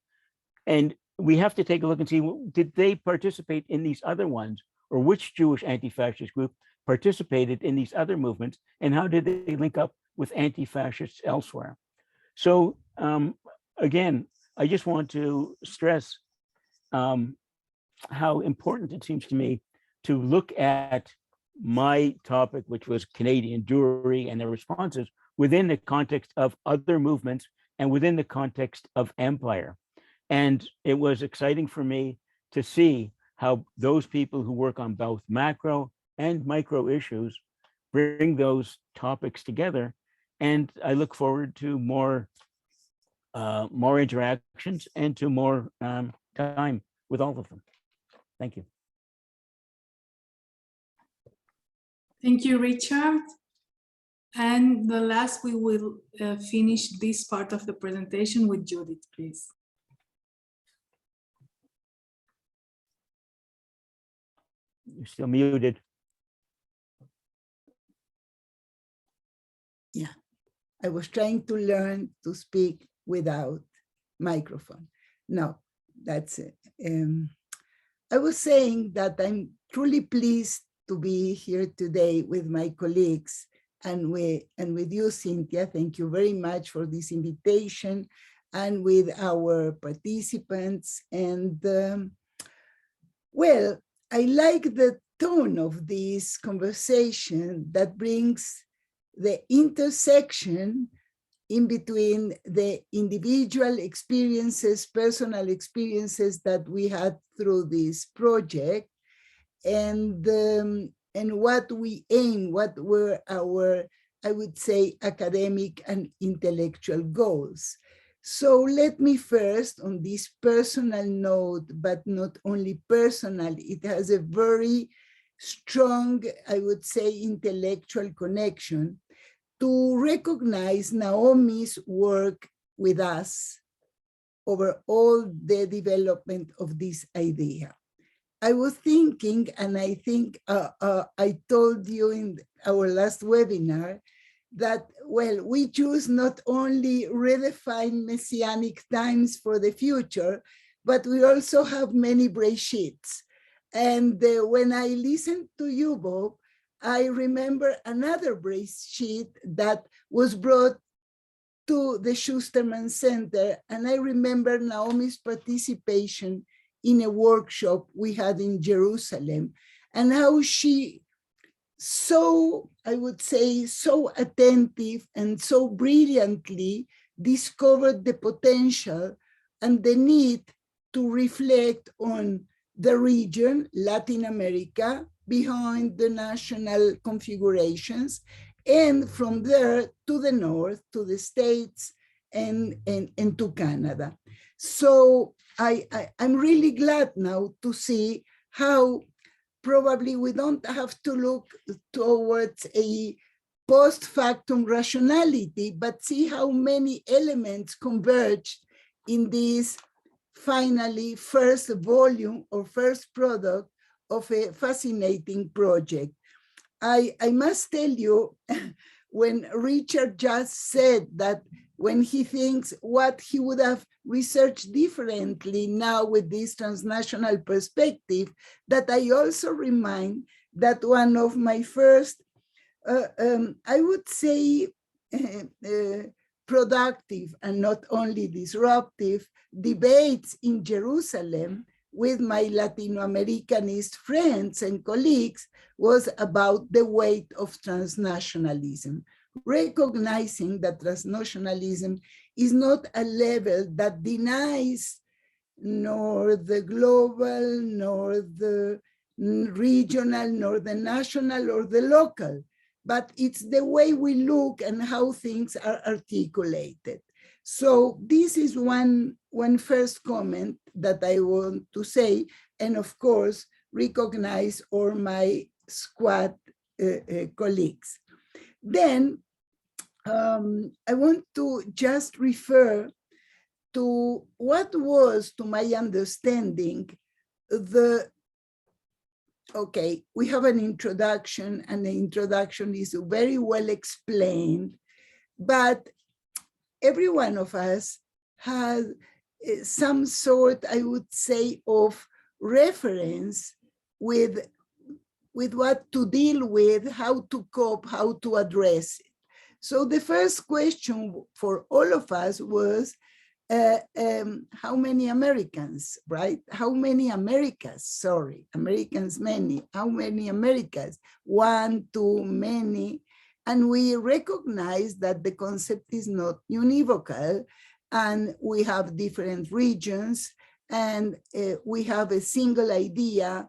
F: and we have to take a look and see, did they participate in these other ones, or which Jewish anti-fascist group participated in these other movements, and how did they link up with anti-fascists elsewhere? So again, I just want to stress how important it seems to me to look at my topic, which was Canadian Jewry and their responses, within the context of other movements and within the context of empire. And it was exciting for me to see how those people who work on both macro and micro issues bring those topics together. And I look forward to more interactions and to more time with all of them. Thank you.
A: Thank you, Richard. And the last, we will finish this part of the presentation with Judit, please.
F: You're still muted.
C: Yeah, I was trying to learn to speak without microphone. No, that's it. I was saying that I'm truly pleased to be here today with my colleagues and with you, Cynthia. Thank you very much for this invitation, and with our participants. And well, I like the tone of this conversation that brings the intersection in between the individual experiences, personal experiences that we had through this project, and what we aim, what were our, I would say, academic and intellectual goals. So let me first, on this personal note, but not only personal, it has a very strong, I would say, intellectual connection, to recognize Naomi's work with us over all the development of this idea. I was thinking, and I think I told you in our last webinar, that, well, we choose not only redefine messianic times for the future, but we also have many Breshits. And when I listened to you, Bob, I remember another Breshit that was brought to the Schusterman Center, and I remember Naomi's participation in a workshop we had in Jerusalem, and how she so, I would say, so attentive and so brilliantly discovered the potential and the need to reflect on the region, Latin America, behind the national configurations, and from there to the north, to the States, and to Canada. So I'm really glad now to see how probably we don't have to look towards a post-factum rationality, but see how many elements converged in this finally first volume or first product of a fascinating project. I must tell you, when Richard just said that when he thinks what he would have researched differently now with this transnational perspective, that I also remind that one of my first, I would say, productive and not only disruptive debates in Jerusalem with my Latino Americanist friends and colleagues was about the weight of transnationalism, recognizing that transnationalism is not a level that denies nor the global, nor the regional, nor the national, or the local, but it's the way we look and how things are articulated. So this is one first comment that I want to say, and of course, recognize all my squad colleagues. Then I want to just refer to what was, to my understanding, okay, we have an introduction, and the introduction is very well explained, but every one of us has some sort, I would say, of reference with what to deal with, how to cope, how to address it. So the first question for all of us was, how many Americans, right? How many Americas, sorry, Americans many, how many Americas? One, too many. And we recognize that the concept is not univocal, and we have different regions, and we have a single ideal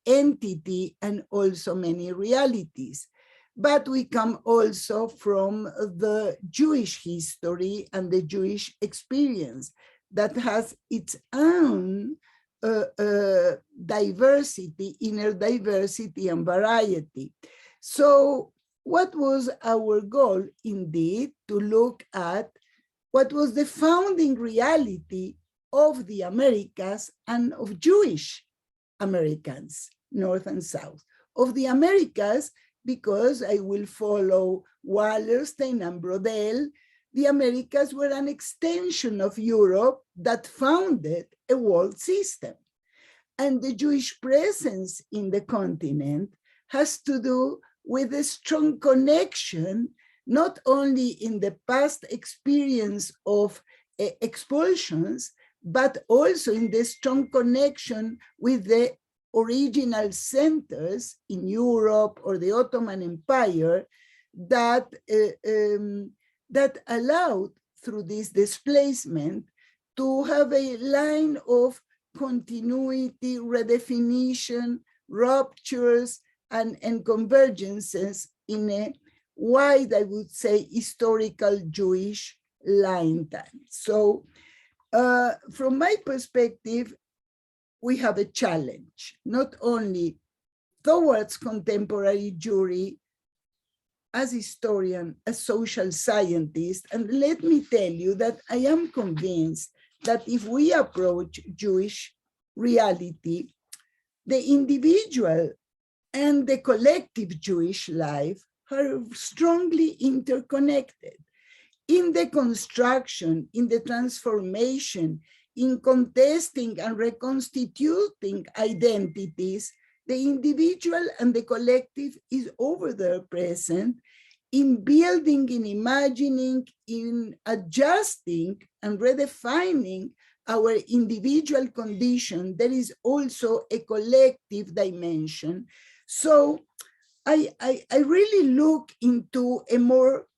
C: entity, and also many realities. But we come also from the Jewish history and the Jewish experience that has its own diversity, inner diversity and variety. So what was our goal? Indeed, to look at what was the founding reality of the Americas and of Jewish Americans, North and South. Of the Americas, because I will follow Wallerstein and Brodel, the Americas were an extension of Europe that founded a world system. And the Jewish presence in the continent has to do with a strong connection, not only in the past experience of expulsions, but also in the strong connection with the original centers in Europe or the Ottoman Empire that that allowed through this displacement to have a line of continuity, redefinition, ruptures, and convergences in a wide, I would say, historical Jewish line time. So from my perspective, we have a challenge, not only towards contemporary Jewry, as historian, as social scientist, and let me tell you that I am convinced that if we approach Jewish reality, the individual and the collective Jewish life are strongly interconnected. In the construction, in the transformation, in contesting and reconstituting identities, the individual and the collective is over there present in building, in imagining, in adjusting and redefining our individual condition. There is also a collective dimension. So I really look into a more,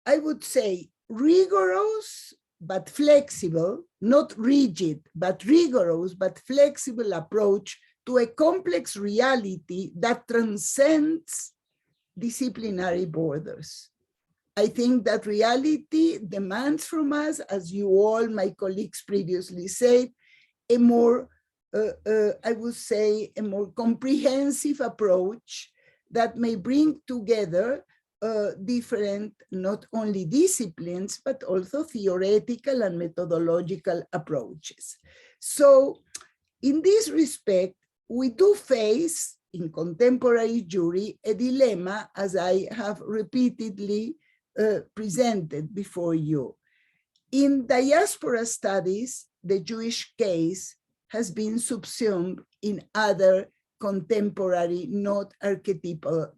C: I would say, rigorous but flexible, not rigid, but rigorous but flexible approach to a complex reality that transcends disciplinary borders. I think that reality demands from us, as you all, my colleagues previously said, a more, I would say, a more comprehensive approach that may bring together different, not only disciplines, but also theoretical and methodological approaches. So in this respect, we do face in contemporary Jewry a dilemma, as I have repeatedly presented before you. In diaspora studies, the Jewish case has been subsumed in other contemporary, not archetypal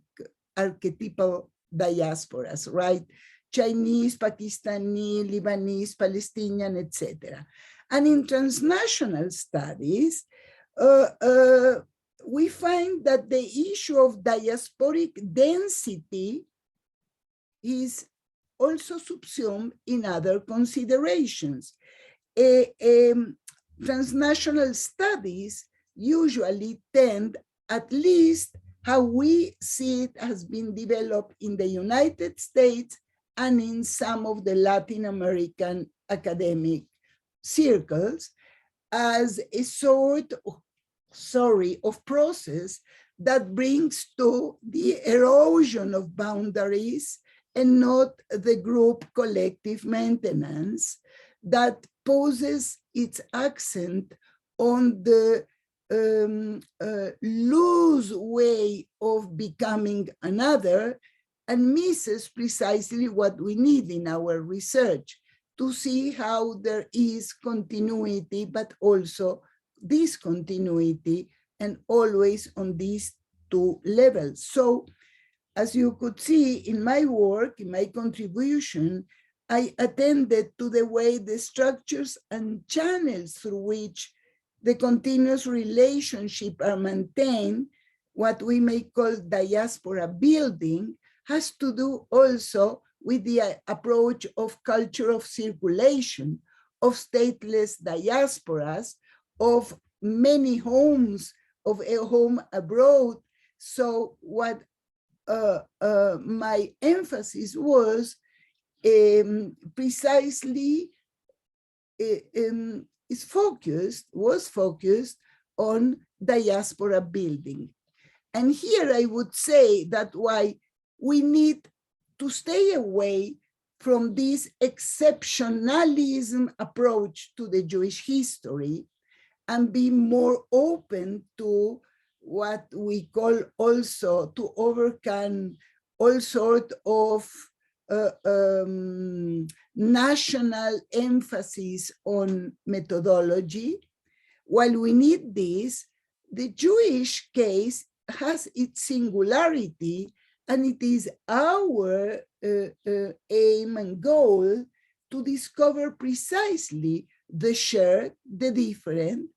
C: diasporas, right? Chinese, Pakistani, Lebanese, Palestinian, etc. And in transnational studies, we find that the issue of diasporic density is also subsumed in other considerations. Transnational studies usually tend, at least how we see it has been developed in the United States and in some of the Latin American academic circles, as a sort of process that brings to the erosion of boundaries and not the group collective maintenance that poses its accent on the loose way of becoming another and misses precisely what we need in our research to see how there is continuity, but also discontinuity, and always on these two levels. So as you could see in my work, in my contribution, I attended to the way the structures and channels through which the continuous relationship are maintained, what we may call diaspora building, has to do also with the approach of culture of circulation, of stateless diasporas, of many homes, of a home abroad. So what my emphasis was precisely was focused on diaspora building. And here I would say that why we need to stay away from this exceptionalism approach to the Jewish history and be more open to what we call also to overcome all sorts of national emphasis on methodology. While we need this, the Jewish case has its singularity, and it is our aim and goal to discover precisely the shared, the different,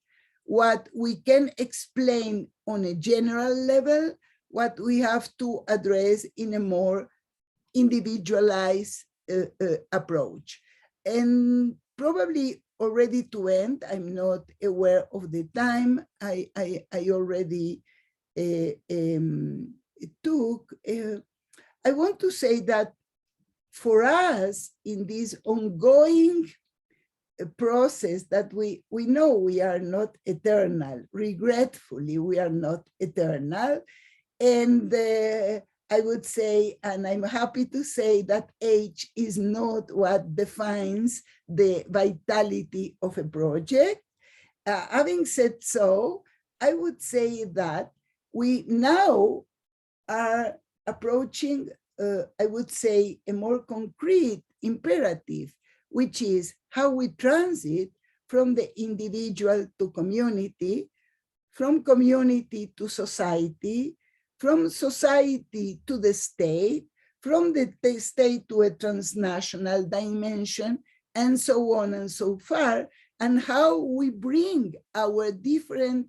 C: what we can explain on a general level, what we have to address in a more individualized approach. And probably already to end, I'm not aware of the time I already took. I want to say that for us in this ongoing process that we know we are not eternal, regretfully, we are not eternal. And I would say, and I'm happy to say that age is not what defines the vitality of a project. Having said so, I would say that we now are approaching, I would say, a more concrete imperative, which is how we transit from the individual to community, from community to society, from society to the state, from the state to a transnational dimension, and so on and so far, and how we bring our different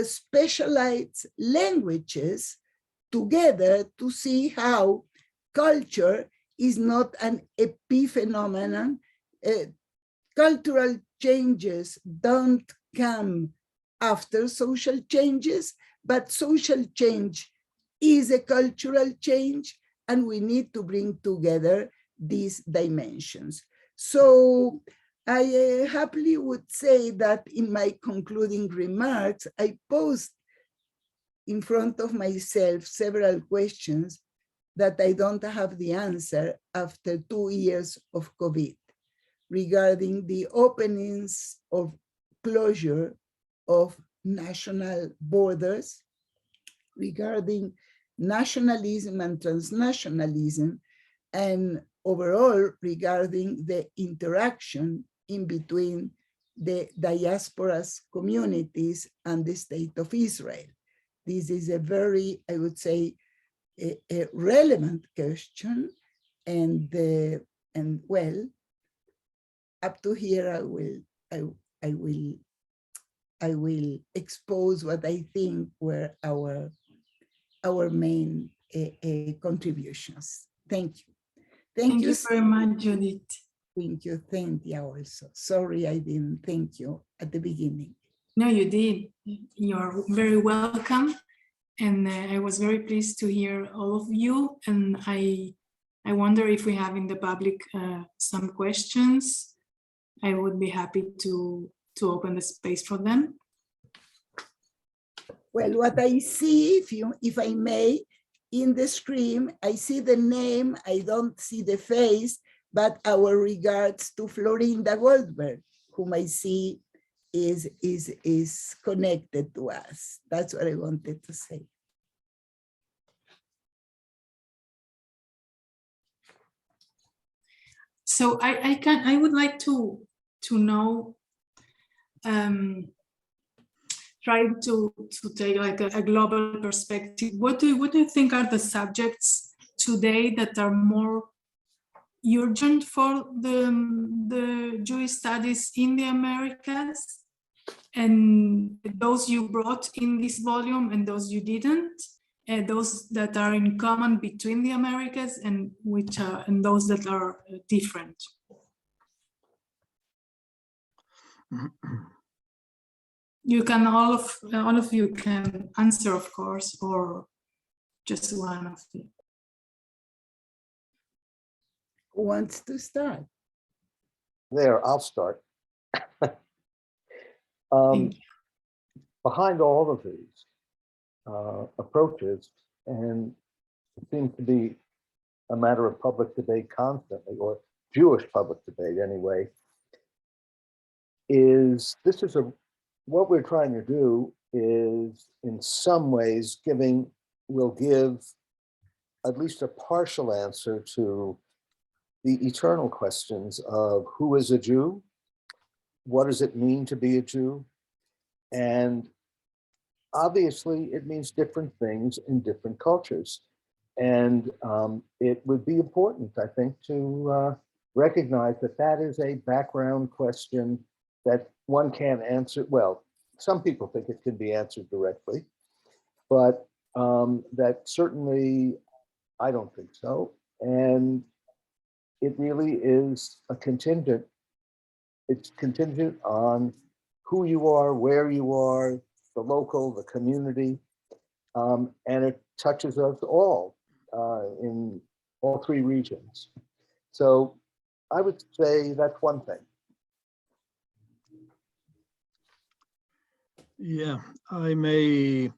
C: specialized languages together to see how culture is not an epiphenomenon. Cultural changes don't come after social changes, but social change is a cultural change, and we need to bring together these dimensions. So I happily would say that in my concluding remarks, I posed in front of myself several questions that I don't have the answer after 2 years of COVID, regarding the openings of closure of national borders, regarding nationalism and transnationalism, and overall regarding the interaction in between the diasporas communities and the state of Israel. This is a very, I would say, a relevant question, and well, up to here I will expose what I think were our main contributions. Thank you.
A: Thank you very much, Judit.
C: Thank you, Cynthia, also. Sorry I didn't thank you at the beginning.
A: No, you did. You're very welcome. And I was very pleased to hear all of you. And I wonder if we have in the public some questions. I would be happy to open the space for them.
C: Well, what I see, if I may, in the screen, I see the name, I don't see the face, but our regards to Florinda Goldberg, whom I see is connected to us. That's what I wanted to say.
A: So I would like to know, trying to take like a global perspective. What do you think are the subjects today that are more urgent for the Jewish studies in the Americas, and those you brought in this volume and those you didn't, and those that are in common between the Americas and which are, and those that are different? You can all of you can answer, of course, or just one of you.
C: Who wants to start?
B: There, I'll start.
A: Thank you.
B: Behind all of these approaches, and it seems to be a matter of public debate constantly, or Jewish public debate anyway, is what we're trying to do is in some ways will give at least a partial answer to the eternal questions of who is a Jew, what does it mean to be a Jew, and obviously it means different things in different cultures. And it would be important, I think, to recognize that that is a background question that one can't answer. Well, some people think it can be answered directly, but that certainly I don't think so. And it really is a contingent. It's contingent on who you are, where you are, the local, the community, and it touches us all in all three regions. So I would say that's one thing.
D: Yeah, I may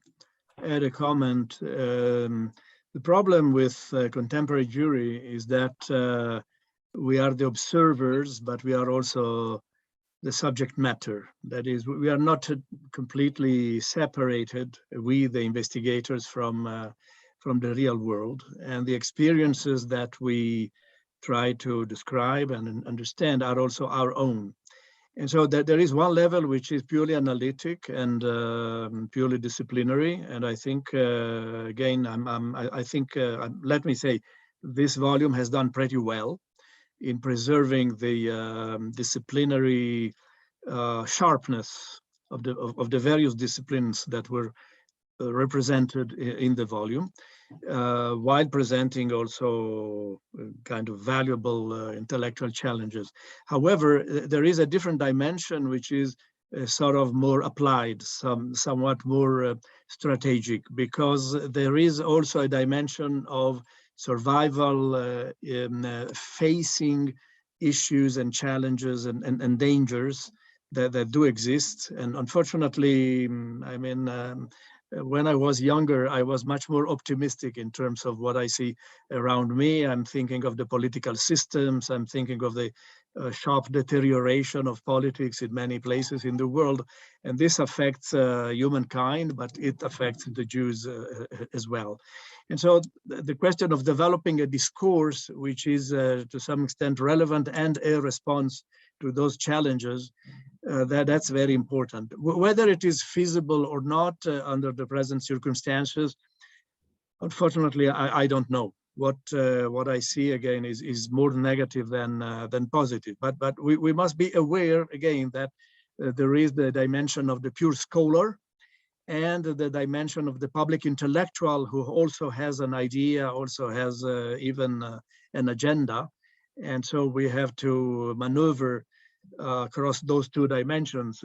D: add a comment. The problem with contemporary Jewry is that we are the observers, but we are also the subject matter. That is, we are not completely separated, we the investigators, from the real world, and the experiences that we try to describe and understand are also our own. And so there is one level which is purely analytic and purely disciplinary. And I think, again, let me say, this volume has done pretty well in preserving the disciplinary sharpness of the various disciplines that were represented in the volume, while presenting also kind of valuable intellectual challenges. However, there is a different dimension which is sort of more applied, somewhat more strategic, because there is also a dimension of survival in facing issues and challenges and dangers that do exist. And unfortunately, I mean, when I was younger, I was much more optimistic in terms of what I see around me. I'm thinking of the political systems. I'm thinking of the sharp deterioration of politics in many places in the world. And this affects humankind, but it affects the Jews as well. And so the question of developing a discourse which is to some extent relevant and a response to those challenges, that's very important. Whether it is feasible or not under the present circumstances, unfortunately, I don't know. What I see again is more negative than positive. But we must be aware again that there is the dimension of the pure scholar and the dimension of the public intellectual who also has an idea, also has even an agenda. And so we have to maneuver across those two dimensions.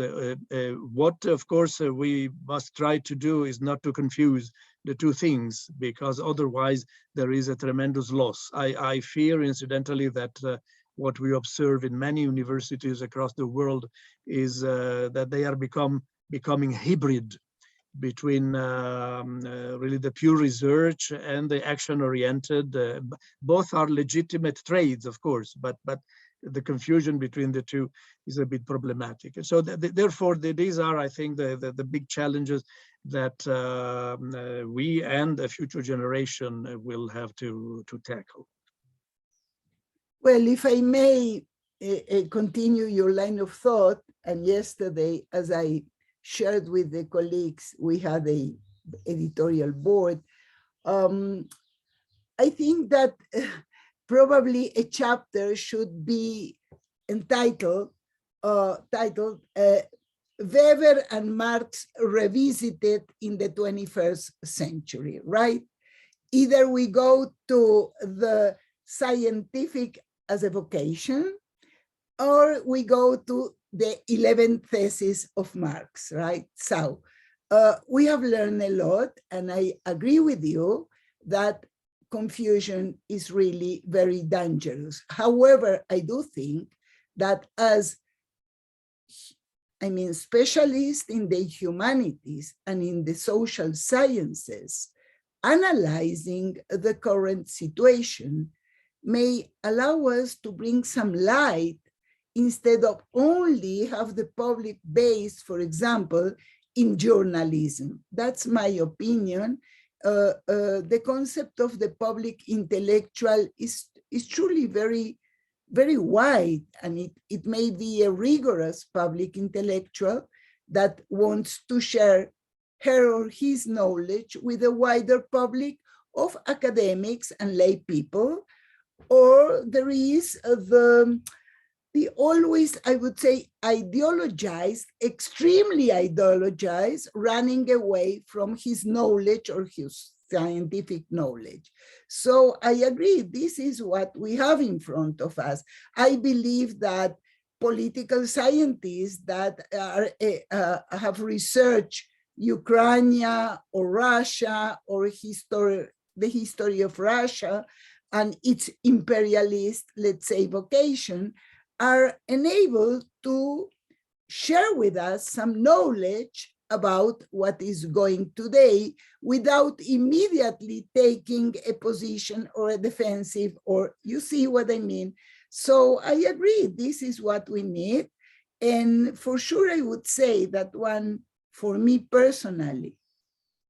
D: What, of course, we must try to do is not to confuse the two things, because otherwise there is a tremendous loss. I fear, incidentally, that what we observe in many universities across the world is that they are becoming hybrid between really the pure research and the action-oriented. Both are legitimate trades, of course, but the confusion between the two is a bit problematic. And so therefore, these are, I think, the big challenges that we and the future generation will have to tackle.
C: Well, if I may continue your line of thought, and yesterday, as I shared with the colleagues, we had a editorial board. I think that probably a chapter should be entitled, Weber and Marx Revisited in the 21st Century, right? Either we go to the scientific as a vocation, or we go to the 11 theses of Marx, right? So we have learned a lot, and I agree with you that confusion is really very dangerous. However, I do think that as, specialists in the humanities and in the social sciences, analyzing the current situation may allow us to bring some light instead of only have the public base, for example, in journalism. That's my opinion. The concept of the public intellectual is truly very, very wide, and it may be a rigorous public intellectual that wants to share her or his knowledge with a wider public of academics and lay people, or there is the always, I would say, ideologized, extremely ideologized, running away from his knowledge or his scientific knowledge. So I agree, this is what we have in front of us. I believe that political scientists that have researched Ukraine or Russia or the history of Russia and its imperialist, let's say, vocation, are enabled to share with us some knowledge about what is going today without immediately taking a position or a defensive, or you see what I mean? So I agree, this is what we need. And for sure, I would say that for me personally,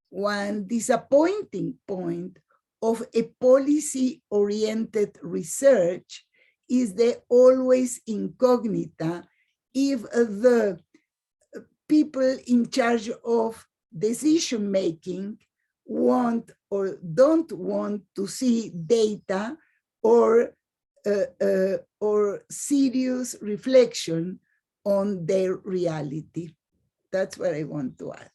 C: one disappointing point of a policy-oriented research is the always incognita if the people in charge of decision-making want or don't want to see data or serious reflection on their reality. That's what I want to add.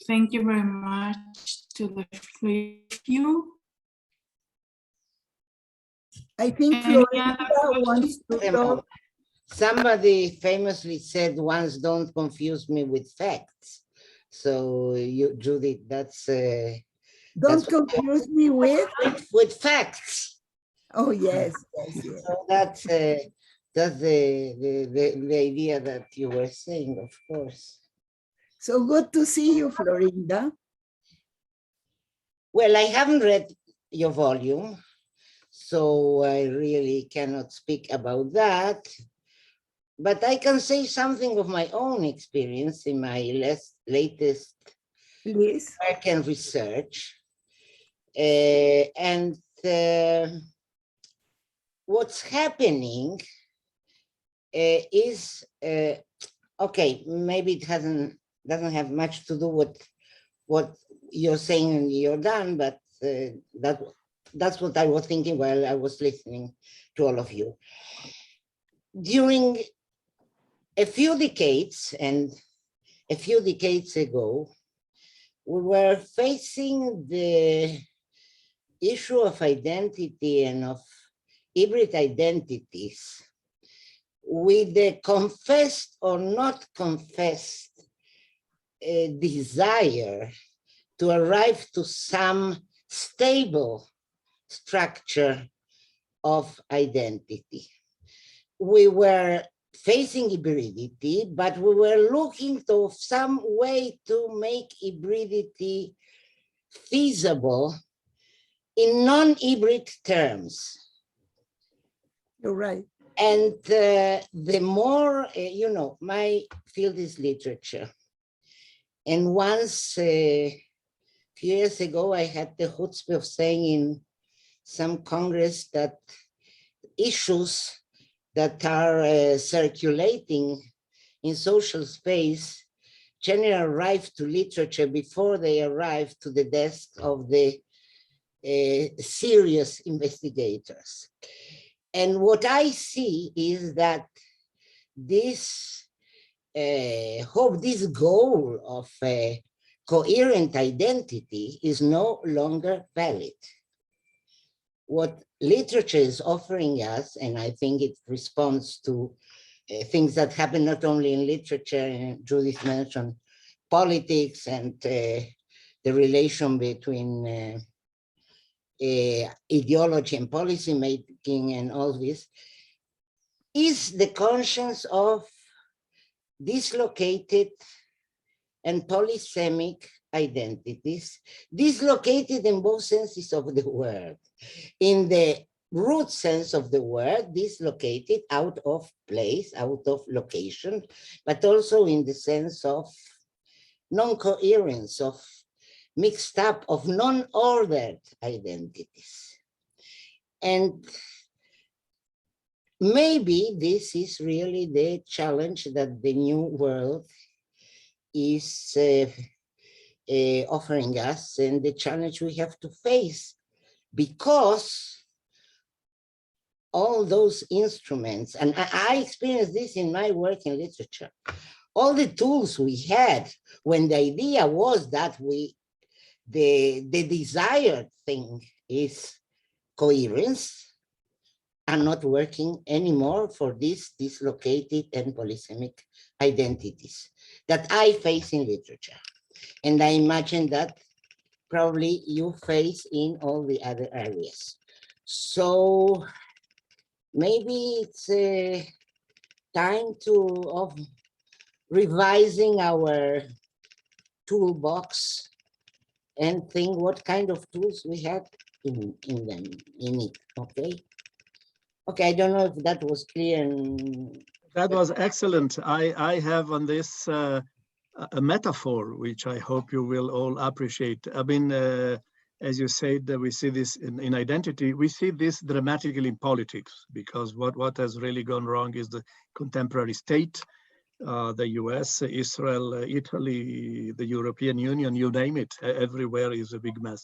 A: Thank you very much to the three of you.
C: I think
A: Any
C: Florinda
A: other
C: wants to talk.
G: Somebody famously said, "Once don't confuse me with facts." So you, Judith,
C: Don't confuse me with
G: facts.
C: Oh yes, yes, yes.
G: So that's the idea that you were saying, of course.
C: So good to see you, Florinda.
G: Well, I haven't read your volume, so I really cannot speak about that. But I can say something of my own experience in my latest work and research. What's happening is, okay, maybe it doesn't have much to do with what you're saying and you're done, but that's what I was thinking while I was listening to all of you. During a few decades, and a few decades ago, we were facing the issue of identity and of hybrid identities with the confessed or not confessed desire to arrive to some stable structure of identity. We were facing hybridity, but we were looking to some way to make hybridity feasible in non-hybrid terms.
C: You're right.
G: And the more, my field is literature. And once, a few years ago, I had the chutzpah of saying in some congress that issues that are circulating in social space generally arrive to literature before they arrive to the desk of the serious investigators. And what I see is that this this goal of coherent identity is no longer valid. What literature is offering us, and I think it responds to things that happen not only in literature, and Judith mentioned politics and the relation between ideology and policy making and all this, is the conscience of dislocated and polysemic identities, dislocated in both senses of the word. In the root sense of the word, dislocated, out of place, out of location, but also in the sense of non-coherence, of mixed up, of non-ordered identities. And maybe this is really the challenge that the new world is offering us, and the challenge we have to face, because all those instruments, and I experienced this in my work in literature, all the tools we had, when the idea was that the desired thing is coherence, are not working anymore for these dislocated and polysemic identities that I face in literature. And I imagine that probably you face in all the other areas. So maybe it's time of revising our toolbox and think what kind of tools we have in it, okay? Okay, I don't know if that was clear.
D: That was excellent. I have on this a metaphor, which I hope you will all appreciate. I mean, as you said, we see this in identity. We see this dramatically in politics, because what has really gone wrong is the contemporary state, the US, Israel, Italy, the European Union, you name it, everywhere is a big mess.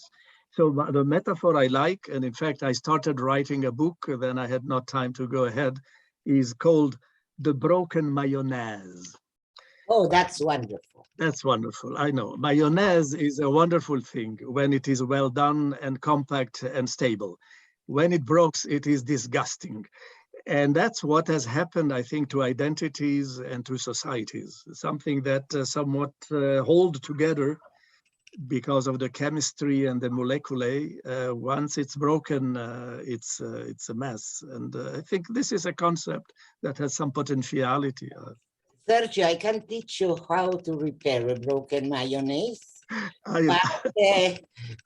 D: So the metaphor I like, and in fact, I started writing a book, then I had not time to go ahead, is called The Broken Mayonnaise.
G: Oh, that's wonderful.
D: That's wonderful, I know. Mayonnaise is a wonderful thing when it is well done and compact and stable. When it breaks, it is disgusting. And that's what has happened, I think, to identities and to societies, something that somewhat hold together because of the chemistry and the moleculae. Once it's broken, it's a mess. And I think this is a concept that has some potentiality.
G: Sergio, I can teach you how to repair a broken mayonnaise, but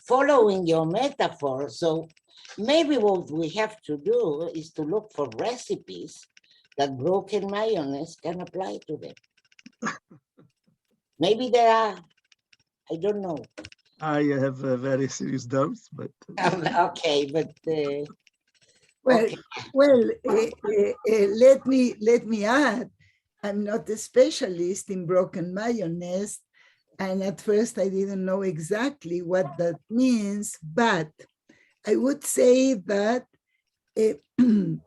G: following your metaphor, so maybe what we have to do is to look for recipes that broken mayonnaise can apply to them. Maybe there are, I don't know.
D: I have very serious doubts, but...
G: Okay, but...
C: Well,
G: okay.
C: well, let me add, I'm not a specialist in broken mayonnaise, and at first I didn't know exactly what that means, but I would say that the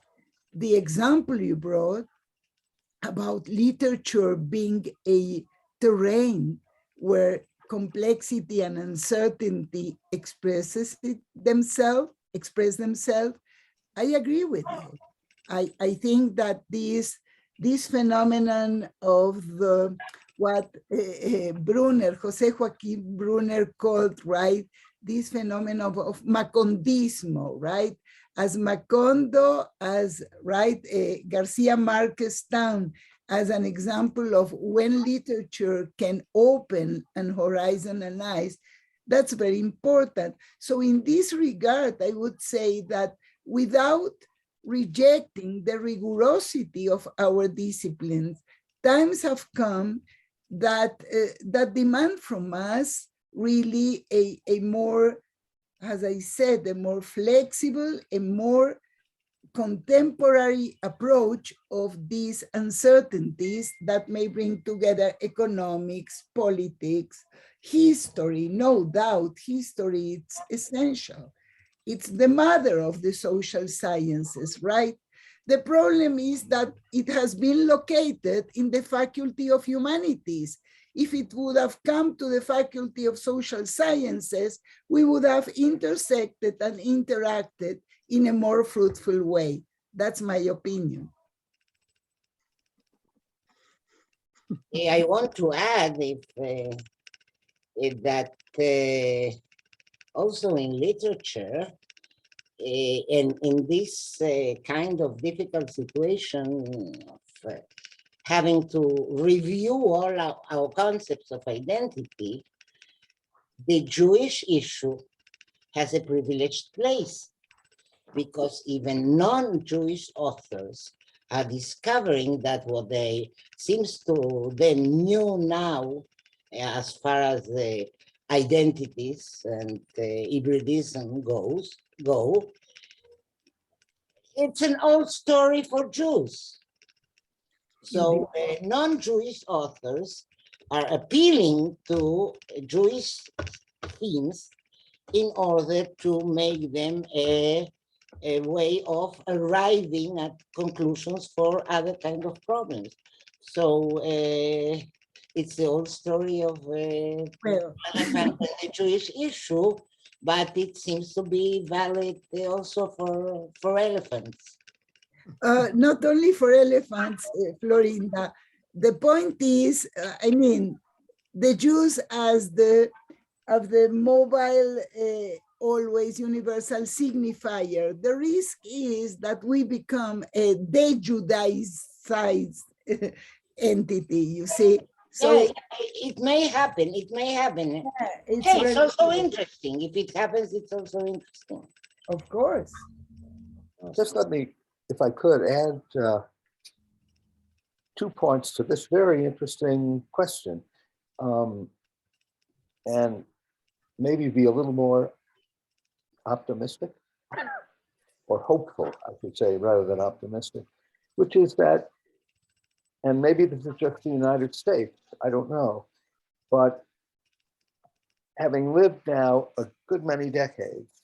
C: example you brought about literature being a terrain where complexity and uncertainty express themselves, I agree with you. I think that this phenomenon of what Jose Joaquin Brunner called, right, this phenomenon of macondismo, right, as Macondo, as Garcia Marquez Town, as an example of when literature can open and horizonalize. That's very important. So in this regard, I would say that without rejecting the rigorosity of our disciplines, times have come that that demand from us really a more, as I said, a more flexible, a more contemporary approach of these uncertainties that may bring together economics, politics, history. No doubt, history is essential. It's the mother of the social sciences, right? The problem is that it has been located in the Faculty of Humanities. If it would have come to the Faculty of Social Sciences, we would have intersected and interacted in a more fruitful way. That's my opinion.
G: I want to add that also in literature, and in this kind of difficult situation of having to review all our concepts of identity, the Jewish issue has a privileged place, because even non-Jewish authors are discovering that what they seems to them knew now, as far as the identities and hybridism go, it's an old story for Jews. So non-Jewish authors are appealing to Jewish themes in order to make them a way of arriving at conclusions for other kind of problems. So it's the old story of
C: Well,
G: elephant and the Jewish issue, but it seems to be valid also for elephants.
C: not only for elephants, Florinda. The point is, I mean, the Jews as the mobile, always universal signifier. The risk is that we become a de-Judaized entity, you see. So
G: Yeah, it may happen. It may happen.
C: it's
G: Hey, it's also
C: really-
G: interesting. If it happens, it's also interesting.
C: Of course.
B: Just let me, if I could, add 2 points to this very interesting question, and maybe be a little more optimistic or hopeful, I should say, rather than optimistic, which is that, and maybe this is just the United States, I don't know, but having lived now a good many decades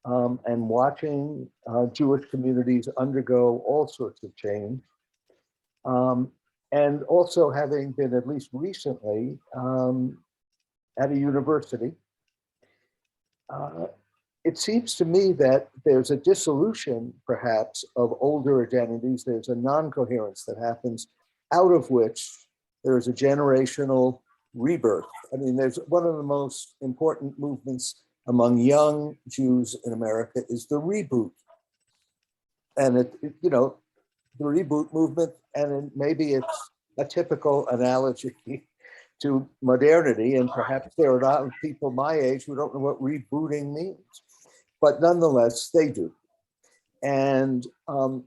B: and watching Jewish communities undergo all sorts of change, and also having been, at least recently, at a university, it seems to me that there's a dissolution, perhaps, of older identities. There's a non-coherence that happens, out of which there's a generational rebirth. I mean, there's one of the most important movements among young Jews in America is the reboot. And you know, the reboot movement, and maybe it's a typical analogy to modernity, and perhaps there are not people my age who don't know what rebooting means, but nonetheless, they do. And I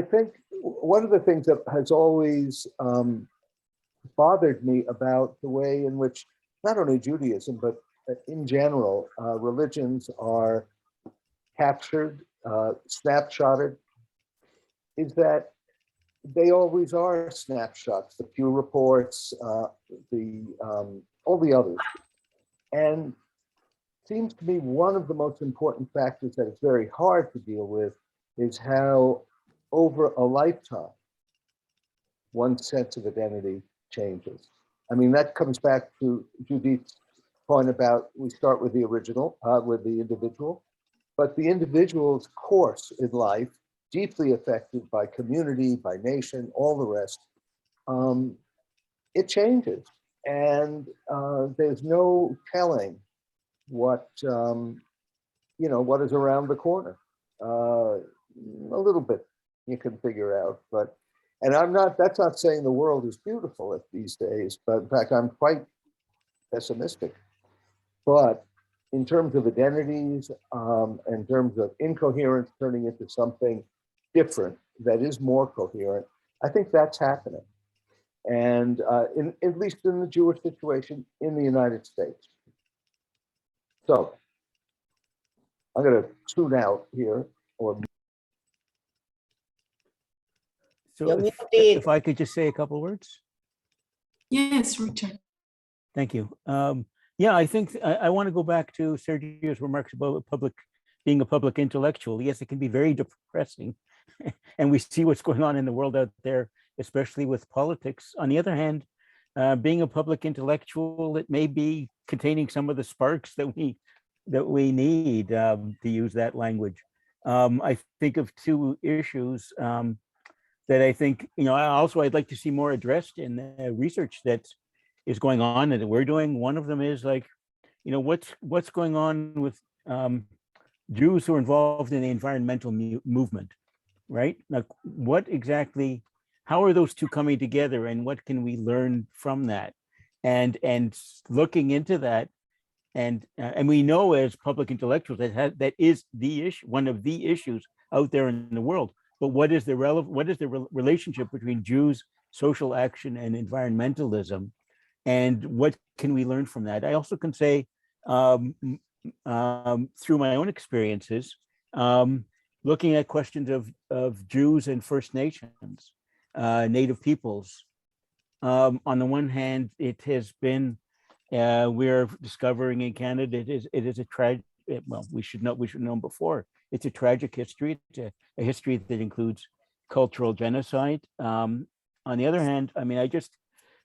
B: think one of the things that has always bothered me about the way in which not only Judaism, but in general, religions are captured, snapshotted, is that they always are snapshots, the Pew Reports, all the others. And seems to me one of the most important factors that it's very hard to deal with is how over a lifetime, one's sense of identity changes. I mean, that comes back to Judith's point about we start with the original, with the individual, but the individual's course in life, deeply affected by community, by nation, all the rest, it changes. And there's no telling what, you know, what is around the corner. A little bit you can figure out, but, and that's not saying the world is beautiful these days, but in fact, I'm quite pessimistic. But in terms of identities, in terms of incoherence turning into something different that is more coherent, I think that's happening. And at least in the Jewish situation in the United States. So I'm going to tune out here.
F: So if I could just say a couple words.
A: Yes, Richard.
F: Thank you. Yeah, I think I want to go back to Sergio's remarks about being a public intellectual. Yes, it can be very depressing. And we see what's going on in the world out there, especially with politics. On the other hand, being a public intellectual, it may be containing some of the sparks that we need, to use that language. I think of two issues that I think, you know, I'd like to see more addressed in the research that is going on and that we're doing. One of them is like, you know, what's going on with Jews who are involved in the environmental movement, right? Like what exactly, how are those two coming together and what can we learn from that? And looking into that, and we know as public intellectuals that is the issue, one of the issues out there in the world. But what is the relationship between Jews, social action, and environmentalism, and what can we learn from that? I also can say, through my own experiences, looking at questions of Jews and First Nations, Native peoples. On the one hand, it has been, we're discovering in Canada, it is a tragic, well, we should know before. It's a tragic history. It's a history that includes cultural genocide. On the other hand, I mean, I just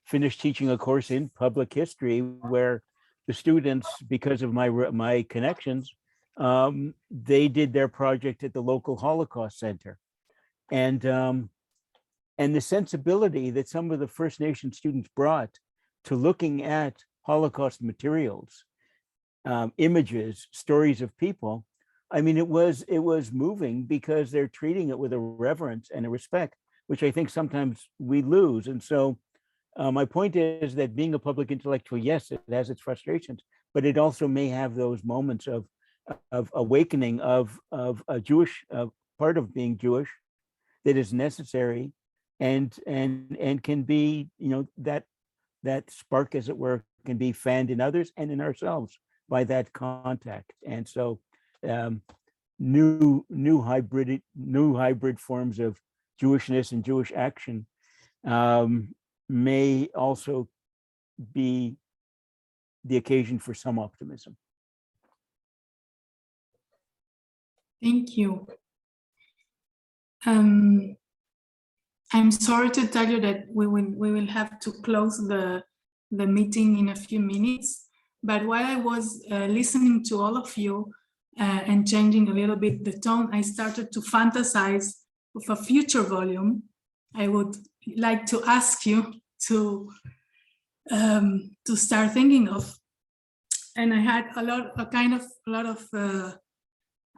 F: finished teaching a course in public history where the students, because of my connections, they did their project at the local Holocaust Center. And the sensibility that some of the First Nation students brought to looking at Holocaust materials, images, stories of people, I mean, it was moving because they're treating it with a reverence and a respect, which I think sometimes we lose. And so my point is that being a public intellectual, yes, it has its frustrations, but it also may have those moments of awakening of a Jewish part of being Jewish that is necessary and can be, you know, that spark, as it were, can be fanned in others and in ourselves by that contact. And so new hybrid forms of Jewishness and Jewish action may also be the occasion for some optimism.
A: Thank you. I'm sorry to tell you that we will have to close the meeting in a few minutes. But while I was listening to all of you and changing a little bit the tone, I started to fantasize of a future volume. I would like to ask you to start thinking of, and I had a lot of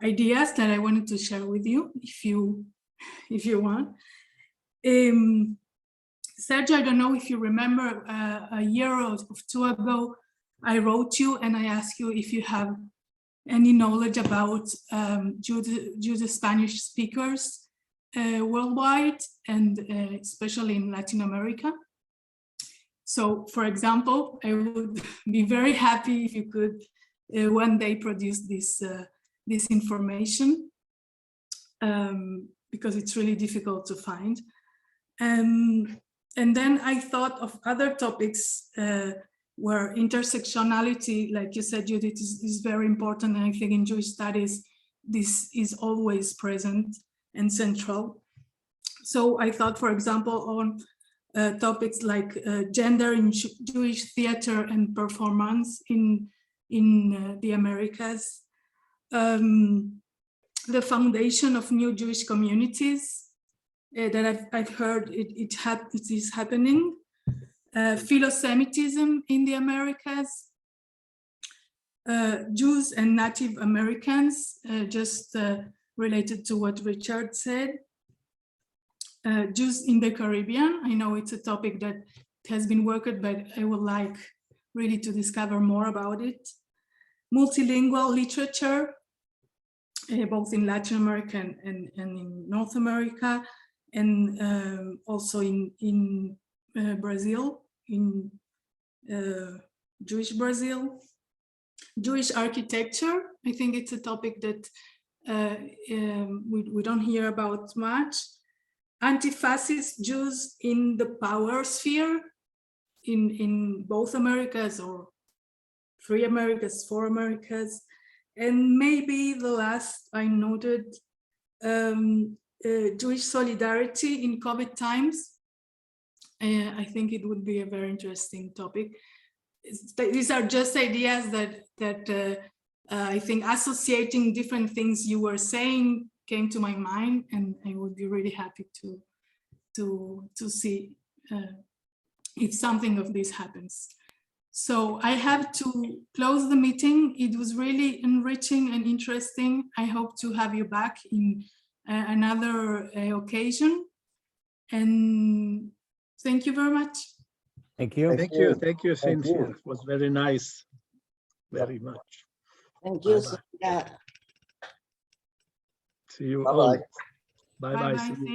A: ideas that I wanted to share with you, if you want. Sergio, I don't know if you remember, a year or two ago, I wrote you and I asked you if you have any knowledge about Jewish Spanish speakers worldwide, and especially in Latin America. So, for example, I would be very happy if you could one day produce this information, because it's really difficult to find. And then I thought of other topics where intersectionality, like you said, Judit, is very important. And I think in Jewish studies, this is always present and central. So I thought, for example, on topics like gender in Jewish theater and performance in the Americas, the foundation of new Jewish communities that I've heard it is happening, philo-Semitism in the Americas, Jews and Native Americans, just related to what Richard said, Jews in the Caribbean. I know it's a topic that has been worked, but I would like really to discover more about it. Multilingual literature, both in Latin America and in North America, and also in Brazil, in Jewish Brazil. Jewish architecture, I think it's a topic that we don't hear about much. Anti-fascist Jews in the power sphere in both Americas, or 3 Americas, 4 Americas. And maybe the last I noted, Jewish solidarity in COVID times. I think it would be a very interesting topic. These are just ideas that I think associating different things you were saying came to my mind, and I would be really happy to see if something of this happens. So I have to close the meeting. It was really enriching and interesting. I hope to have you back in another occasion. And thank you very much.
F: Thank you.
D: Thank you. Thank you, Cynthia. It was very nice. Very much.
G: Thank you.
D: Bye-bye. See you
B: Bye-bye.
D: all. Bye-bye.
A: Bye-bye.